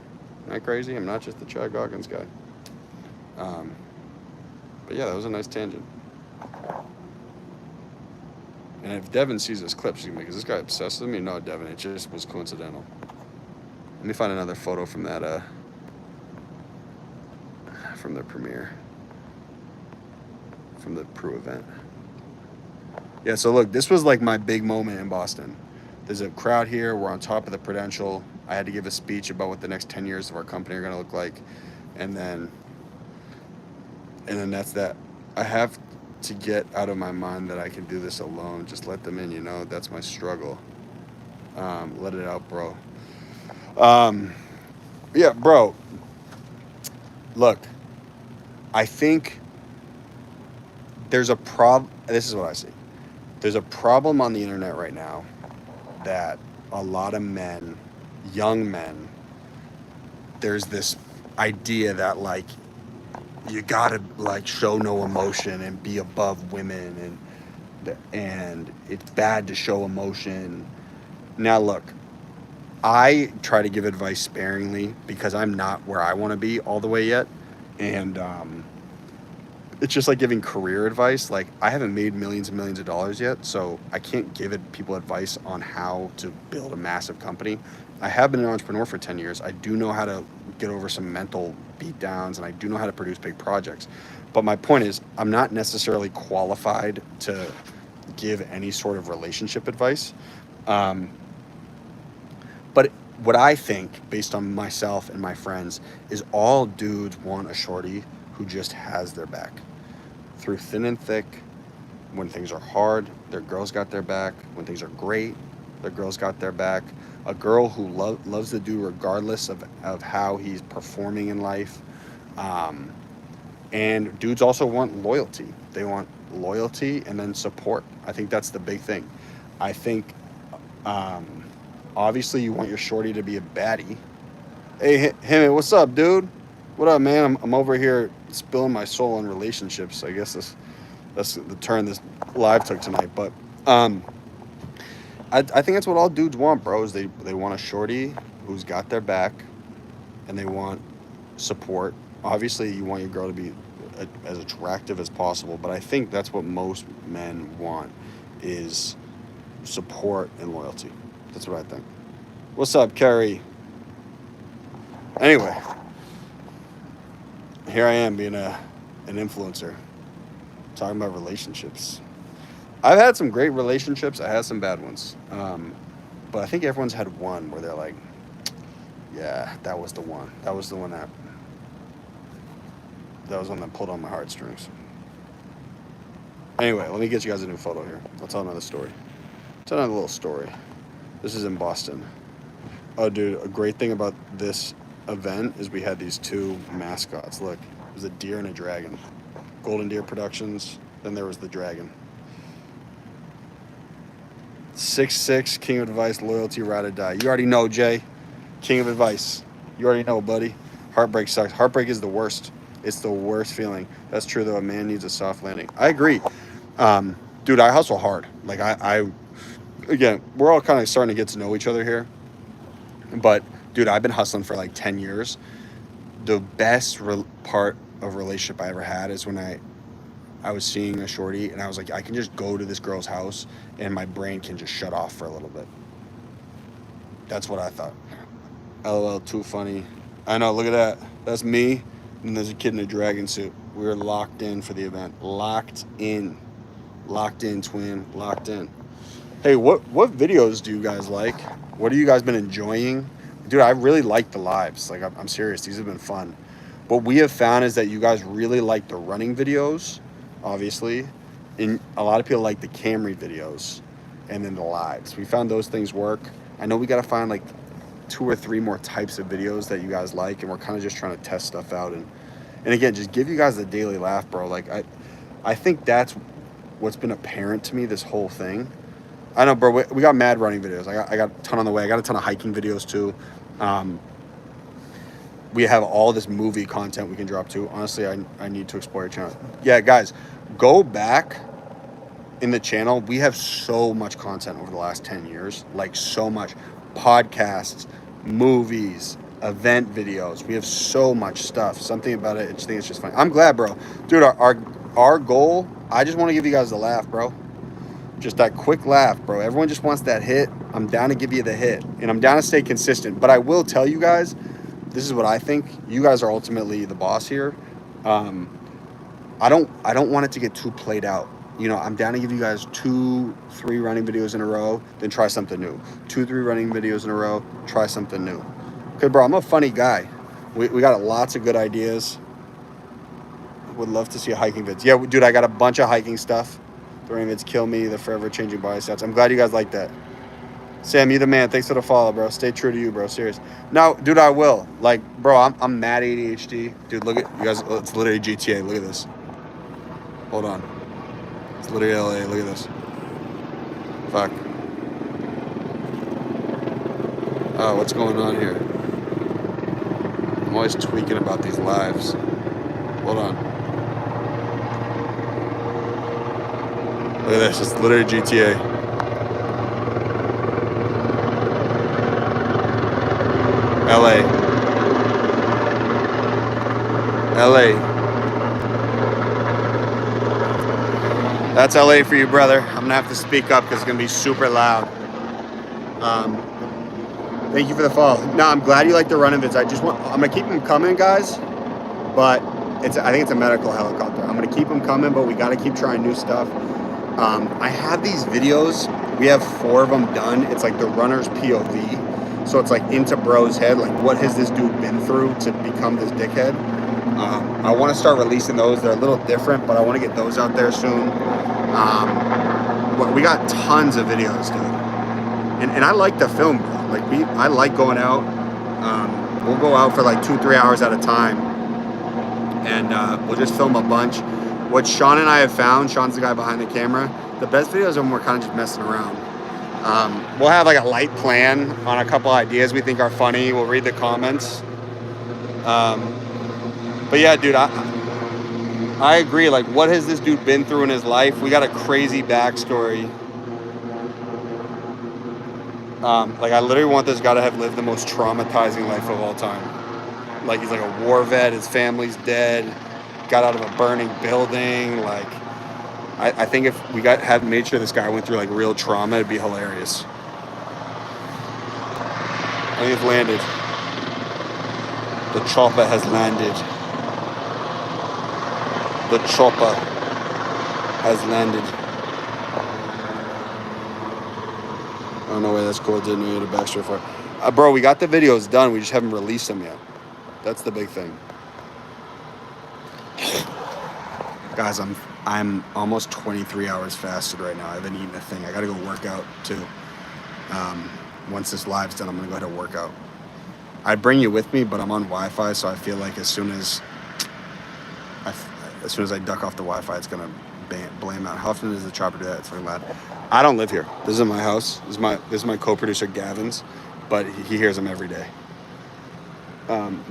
Isn't that crazy? I'm not just the Chad Goggins guy. Um, but yeah, that was a nice tangent. And if Devin sees this clip, she's gonna be like, is this guy obsessed with me? No, Devin, it just was coincidental. Let me find another photo from that, from the premiere, from the Prue event. Yeah, so look, this was like my big moment in Boston. There's a crowd here. We're on top of the Prudential. I had to give a speech about what the next 10 years of our company are gonna look like. And then that's that. I have to get out of my mind that I can do this alone. Just let them in, that's my struggle. Let it out, bro. Yeah, bro. Look, I think there's a problem. This is what I see. There's a problem on the internet right now that a lot of men, young men, there's this idea that, like, you gotta, like, show no emotion and be above women, and it's bad to show emotion. Now look, I try to give advice sparingly because I'm not where I want to be all the way yet, and it's just like giving career advice. Like, I haven't made millions and millions of dollars yet, so I can't give people advice on how to build a massive company. I have been an entrepreneur for 10 years. I do know how to get over some mental beatdowns, and I do know how to produce big projects. But my point is, I'm not necessarily qualified to give any sort of relationship advice. But what I think, based on myself and my friends, is all dudes want a shorty who just has their back. Through thin and thick, when things are hard, their girls got their back. When things are great, their girls got their back. A girl who loves the dude regardless of how he's performing in life. And dudes also want loyalty. They want loyalty and then support. I think that's the big thing. I think, obviously, you want your shorty to be a baddie. Hey, Hemi, what's up, dude? What up, man? I'm over here spilling my soul on relationships. I guess that's the turn this live took tonight. But I think that's what all dudes want, bro. Is they want a shorty who's got their back, and they want support. Obviously, you want your girl to be as attractive as possible, but I think that's what most men want, is support and loyalty. That's what I think. What's up, Kerry? Anyway, here I am being an influencer, talking about relationships. I've had some great relationships. I had some bad ones. But I think everyone's had one where they're like, yeah, that was the one. That was the one that pulled on my heartstrings. Anyway, let me get you guys a new photo here. I'll tell another story. Tell another little story. This is in Boston. Oh, dude, a great thing about this event is we had these two mascots. Look, it was a deer and a dragon. Golden Deer Productions. Then there was the dragon. 6'6", King of Advice, loyalty, ride or die. You already know, Jay. King of Advice. You already know, buddy. Heartbreak sucks. Heartbreak is the worst. It's the worst feeling. That's true, though. A man needs a soft landing. I agree. Dude, I hustle hard. Like, again, we're all kind of starting to get to know each other here. But, dude, I've been hustling for like 10 years. The best part of relationship I ever had is when I was seeing a shorty, and I was like, I can just go to this girl's house, and my brain can just shut off for a little bit. That's what I thought. LOL, too funny. I know, look at that. That's me, and there's a kid in a dragon suit. We were locked in for the event. Locked in. Locked in, twin. Locked in. Hey, what videos do you guys like? What have you guys been enjoying? Dude, I really like the lives. Like, I'm serious. These have been fun. What we have found is that you guys really like the running videos, obviously. And a lot of people like the Camry videos and then the lives. We found those things work. I know we got to find like 2 or 3 more types of videos that you guys like, and we're kind of just trying to test stuff out. And again, just give you guys the daily laugh, bro. Like, I think that's what's been apparent to me this whole thing. I know, bro, we got mad running videos. I got a ton on the way. I got a ton of hiking videos, too. We have all this movie content we can drop, too. Honestly, I need to explore your channel. Yeah, guys, go back in the channel. We have so much content over the last 10 years. Like, so much. Podcasts, movies, event videos. We have so much stuff. Something about it, I just think it's just funny. I'm glad, bro. Dude, our goal, I just want to give you guys a laugh, bro. Just that quick laugh, bro. Everyone just wants that hit. I'm down to give you the hit. And I'm down to stay consistent. But I will tell you guys, this is what I think. You guys are ultimately the boss here. I don't want it to get too played out. You know, I'm down to give you guys 2, 3 running videos in a row, then try something new. 2, 3 running videos in a row, try something new. Okay, bro, I'm a funny guy. We got lots of good ideas. Would love to see a hiking vids. Yeah, dude, I got a bunch of hiking stuff. The running vids kill me, the forever changing body stats. I'm glad you guys like that. Sam, you the man. Thanks for the follow, bro. Stay true to you, bro. Serious. No, dude, I will. Like, bro, I'm mad ADHD. Dude, look at you guys. It's literally GTA. Look at this. Hold on. It's literally LA. Look at this. Fuck. Oh, what's going on here? I'm always tweaking about these lives. Hold on. Look at this. It's literally GTA. LA. That's LA for you, brother. I'm gonna have to speak up because it's gonna be super loud. Thank you for the follow. No, I'm glad you like the running vids. I'm gonna keep them coming, guys. But I think it's a medical helicopter. I'm gonna keep them coming, but we gotta keep trying new stuff. I have these videos. We have 4 of them done. It's like the runner's POV. So it's like into bro's head. Like, what has this dude been through to become this dickhead? I want to start releasing those. They're a little different, but I want to get those out there soon. We got tons of videos, dude. And I like to film, bro. Like, I like going out. We'll go out for like 2-3 hours at a time. And we'll just film a bunch. What Sean and I have found, Sean's the guy behind the camera, the best videos are when we're kind of just messing around. We'll have like a light plan on a couple ideas we think are funny. We'll read the comments. But yeah, dude, I agree. Like, what has this dude been through in his life? We got a crazy backstory. Like, I literally want this guy to have lived the most traumatizing life of all time. Like, he's like a war vet. His family's dead. Got out of a burning building. Like, I think if we had made sure this guy went through like real trauma, it'd be hilarious. I think it's landed. The chopper has landed. The chopper has landed. Oh, no way, that's cool. Didn't need a backstory for it. Bro, we got the videos done. We just haven't released them yet. That's the big thing. Guys, I'm almost 23 hours fasted right now. I haven't eaten a thing. I got to go work out, too. Once this live's done, I'm going to go ahead and work out. I'd bring you with me, but I'm on Wi-Fi, so I feel like as soon as I duck off the Wi-Fi, it's going to blame out. How often does the chopper do that? It's really loud. I don't live here. This isn't my house. This is my co-producer Gavin's, but he hears them every day.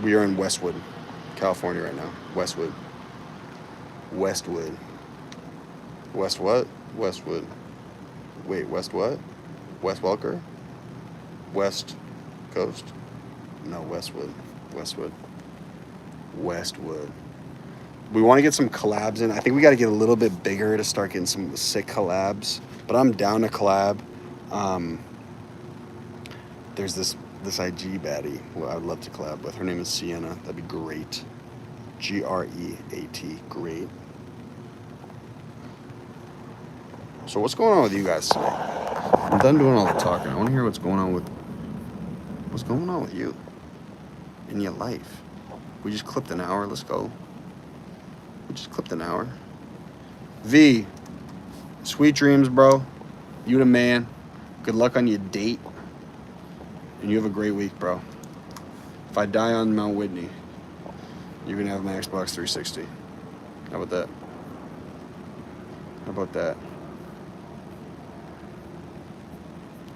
We are in Westwood, California right now. Westwood. West what? Westwood. Wait, West what? West Welker? West Coast? No, Westwood. We want to get some collabs in. I think we got to get a little bit bigger to start getting some sick collabs. But I'm down to collab. There's this IG baddie who I would love to collab with. Her name is Sienna. That'd be great. Great. Great. So what's going on with you guys today? I'm done doing all the talking. I want to hear what's going on with you in your life. We just clipped an hour. Let's go. We just clipped an hour. V, sweet dreams, bro. You the man. Good luck on your date. And you have a great week, bro. If I die on Mount Whitney, you're going to have my Xbox 360. How about that? How about that?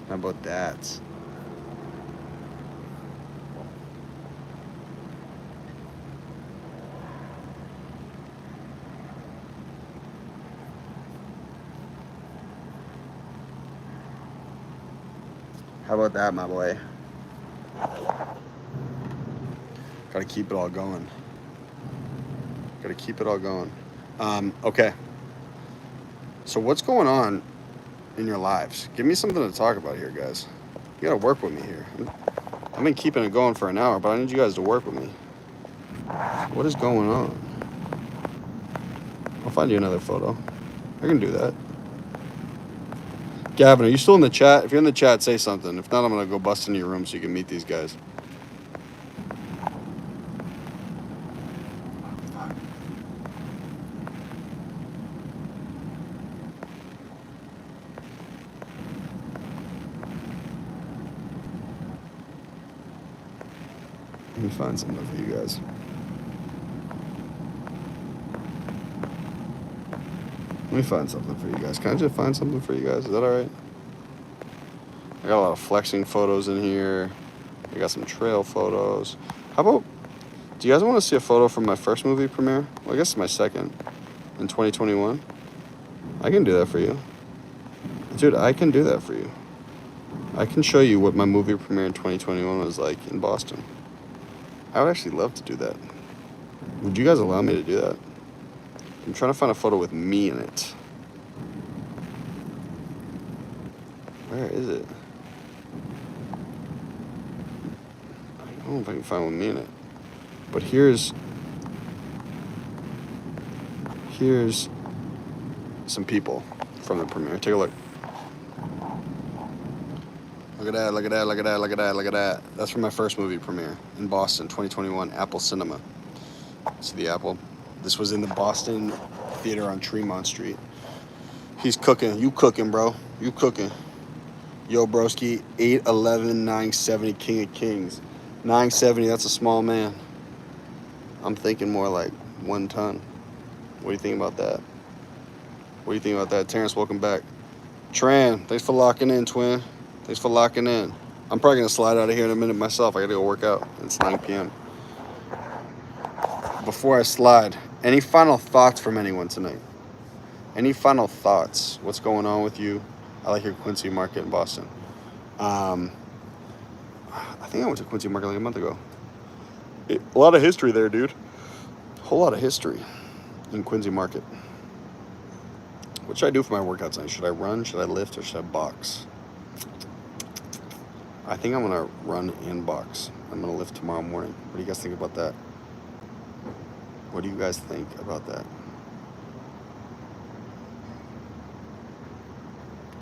How about that? How about that, my boy? Gotta keep it all going. Okay. So what's going on in your lives? Give me something to talk about here, guys. You gotta work with me here. I've been keeping it going for an hour, but I need you guys to work with me. What is going on? I'll find you another photo. I can do that. Gavin, are you still in the chat? If you're in the chat, say something. If not, I'm going to go bust into your room so you can meet these guys. Let me find something for you guys. Let me find something for you guys. Can I just find something for you guys? Is that all right? I got a lot of flexing photos in here. I got some trail photos. How about, do you guys want to see a photo from my first movie premiere? Well, I guess it's my second in 2021. I can do that for you. Dude, I can do that for you. I can show you what my movie premiere in 2021 was like in Boston. I would actually love to do that. Would you guys allow me to do that? I'm trying to find a photo with me in it. Where is it? I don't know if I can find one with me in it. But here's some people from the premiere. Take a look. Look at that, look at that, look at that, look at that, look at that. That's from my first movie premiere in Boston, 2021, Apple Cinema. See the Apple? This was in the Boston Theater on Tremont Street. He's cooking. You cooking, bro. You cooking. Yo, broski, 8'11", 970, king of kings. 970, that's a small man. I'm thinking more like 1 ton. What do you think about that? What do you think about that? Terrence, welcome back. Tran, thanks for locking in, twin. Thanks for locking in. I'm probably going to slide out of here in a minute myself. I got to go work out. It's 9 p.m. Before I slide, any final thoughts from anyone tonight? Any final thoughts? What's going on with you? I like your Quincy Market in Boston. I think I went to Quincy Market like a month ago. A lot of history there, dude. A whole lot of history in Quincy Market. What should I do for my workout tonight? Should I run? Should I lift? Or should I box? I think I'm going to run and box. I'm going to lift tomorrow morning. What do you guys think about that? What do you guys think about that?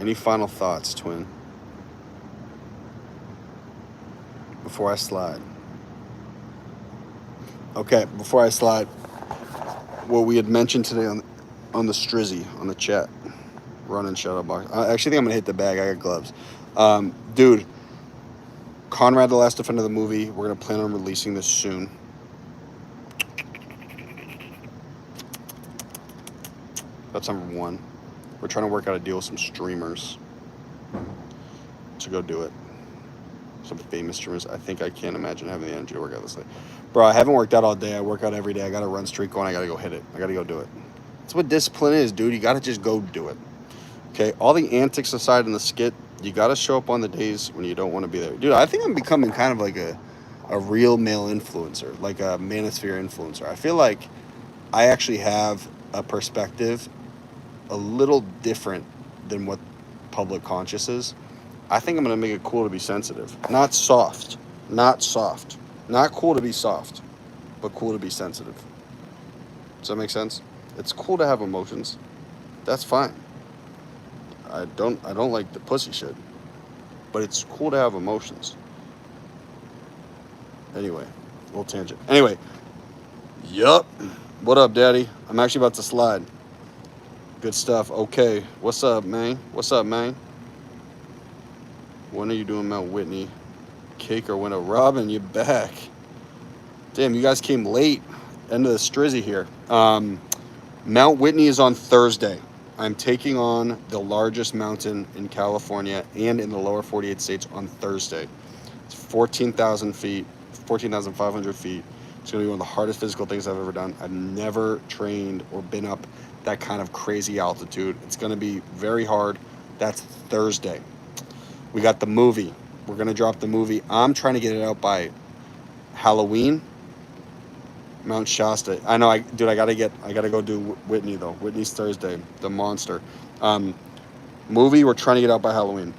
Any final thoughts, twin? before I slide. Okay, before I slide, what we had mentioned today on the Strizzy, on the chat, running shadow box. I actually think I'm going to hit the bag. I got gloves. Dude, Conrad the Last Defender of the movie, we're going to plan on releasing this soon. That's number one. We're trying to work out a deal with some streamers to go do it. Some famous streamers. I think I can't imagine having the energy to work out this late. Bro, I haven't worked out all day. I work out every day. I got a run streak going. I got to go hit it. I got to go do it. That's what discipline is, dude. You got to just go do it. Okay? All the antics aside in the skit, you got to show up on the days when you don't want to be there. Dude, I think I'm becoming kind of like a real male influencer, like a manosphere influencer. I feel like I actually have a perspective a little different than what public conscious is. I think I'm going to make it cool to be sensitive. Not soft. Not soft. Not cool to be soft, but cool to be sensitive. Does that make sense? It's cool to have emotions. That's fine. I don't like the pussy shit, but it's cool to have emotions. Anyway, little tangent. Anyway, yup. What up, daddy? I'm actually about to slide. Good stuff. Okay. What's up, man? What's up, man? When are you doing Mount Whitney? Cake or window? Robin, you're back. Damn, you guys came late. End of the Strizzy here. Mount Whitney is on Thursday. I'm taking on the largest mountain in California and in the lower 48 states on Thursday. It's 14,000 feet, 14,500 feet. It's going to be one of the hardest physical things I've ever done. I've never trained or been up that kind of crazy altitude. It's going to be very hard. That's Thursday. We got the movie. We're going to drop the movie. I'm trying to get it out by Halloween. Mount Shasta. I know, I gotta go do Whitney though. Whitney's Thursday. The monster. Movie, we're trying to get out by Halloween.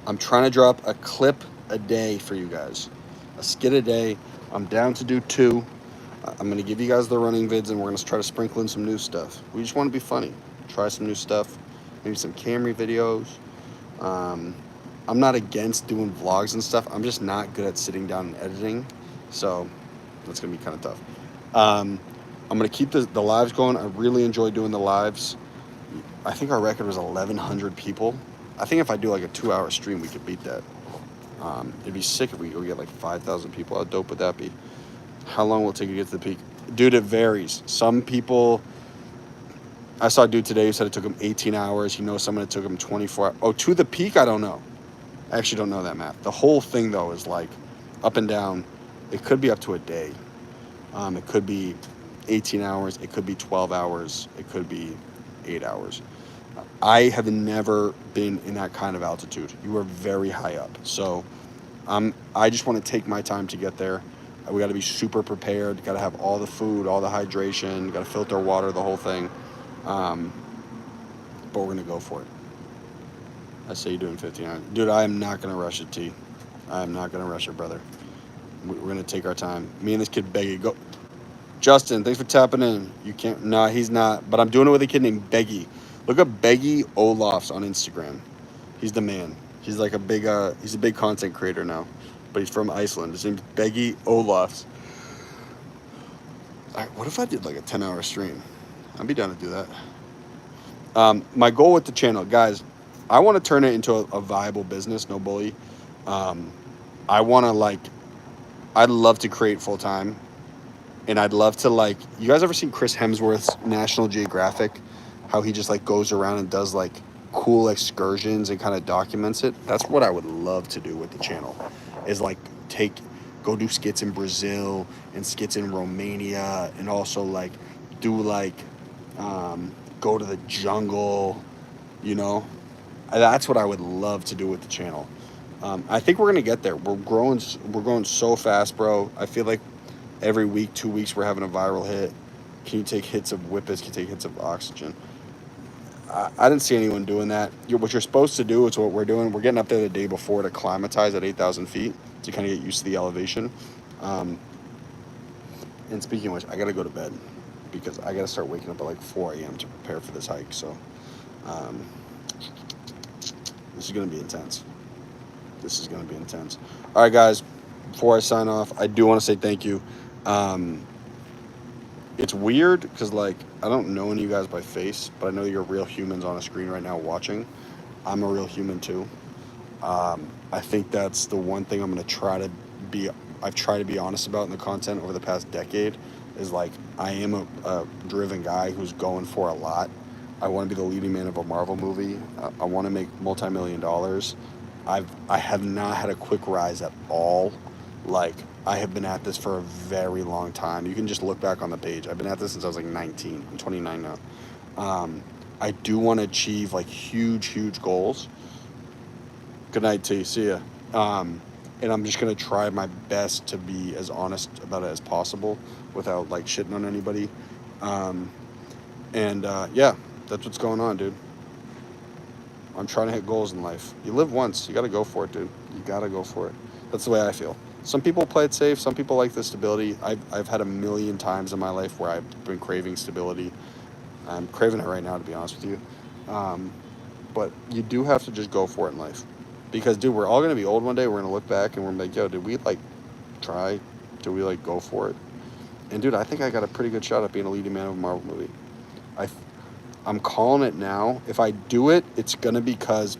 I'm trying to drop a clip a day for you guys. A skit a day. I'm down to do 2. I'm gonna give you guys the running vids and we're gonna try to sprinkle in some new stuff. We just want to be funny. Try some new stuff. Maybe some Camry videos. I'm not against doing vlogs and stuff. I'm just not good at sitting down and editing. So that's going to be kind of tough. I'm going to keep the lives going. I really enjoy doing the lives. I think our record was 1,100 people. I think if I do like a 2-hour stream, we could beat that. It'd be sick if we get like 5,000 people. How dope would that be? How long will it take to get to the peak? Dude, it varies. Some people... I saw a dude today who said it took him 18 hours. You know someone that took him 24 hours. Oh, to the peak? I don't know. I actually don't know that math. The whole thing, though, is like up and down. It could be up to a day. It could be 18 hours. It could be 12 hours. It could be 8 hours. I have never been in that kind of altitude. You are very high up. So I just want to take my time to get there. We got to be super prepared. Got to have all the food, all the hydration. Got to filter water, the whole thing. But we're going to go for it. I say you're doing 15 hours. Dude, I am not going to rush it, T. I am not going to rush it, brother. We're going to take our time. Me and this kid, Beggy. Go. Justin, thanks for tapping in. You can't... No, he's not. But I'm doing it with a kid named Beggy. Look up Beggy Olafs on Instagram. He's the man. He's like a big... he's a big content creator now. But he's from Iceland. His name's Beggy Olafs. What if I did like a 10-hour stream? I'd be down to do that. My goal with the channel, guys, I want to turn it into a viable business, no bully. I want to I'd love to create full time. And I'd love to you guys ever seen Chris Hemsworth's National Geographic? How he just goes around and does cool excursions and kind of documents it. That's what I would love to do with the channel. Is go do skits in Brazil and skits in Romania and also do go to the jungle, you know. That's what I would love to do with the channel. I think we're gonna get there. We're growing so fast, bro. I feel like every week, 2 weeks, we're having a viral hit. Can you take hits of Whippets? Can you take hits of Oxygen? I didn't see anyone doing that. What you're supposed to do is what we're doing. We're getting up there the day before to climatize at 8,000 feet to kind of get used to the elevation. And speaking of which, I gotta go to bed because I gotta start waking up at 4 a.m. to prepare for this hike. So this is gonna be intense. All right, guys. before I sign off, I do want to say thank you. Um, it's weird because like I don't know any of you guys by face, but I know you're real humans on a screen right now watching. I'm a real human too. I think that's the one thing I'm gonna try to be. I've tried to be honest about in the content over the past decade. Is like I am a driven guy who's going for a lot. I want to be the leading man of a Marvel movie. I want to make multi-million dollars. I have not had a quick rise at all. Like I have been at this for a very long time. You can just look back on the page. I've been at this since I was like 19. I'm 29 now. Um, I do want to achieve like huge goals. Good night to you. See ya. And I'm just gonna try my best to be as honest about it as possible without like shitting on anybody. Um, and yeah, that's what's going on, dude. I'm trying to hit goals in life. You live once. You got to go for it, dude. You got to go for it. That's the way I feel. Some people play it safe. Some people like the stability. I've had a million times in my life where I've been craving stability. I'm craving it right now, to be honest with you. But you do have to just go for it in life. Because, dude, we're all going to be old one day. We're going to look back and we're like, yo, did we, like, try? Did we, like, go for it? And, dude, I think I got a pretty good shot at being a leading man of a Marvel movie. I I'm calling it now. If I do it, it's gonna be because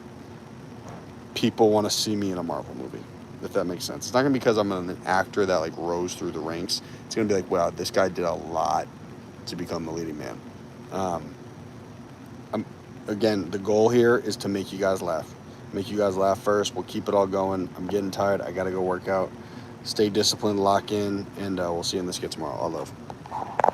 people want to see me in a Marvel movie. If that makes sense. It's not gonna be because I'm an actor that like rose through the ranks. It's gonna be like, wow, this guy did a lot to become the leading man. Um, I'm, again, the goal here is to make you guys laugh. Make you guys laugh first. We'll keep it all going. I'm getting tired. I gotta go work out. Stay disciplined, lock in, and we'll see you in the skit tomorrow. All love.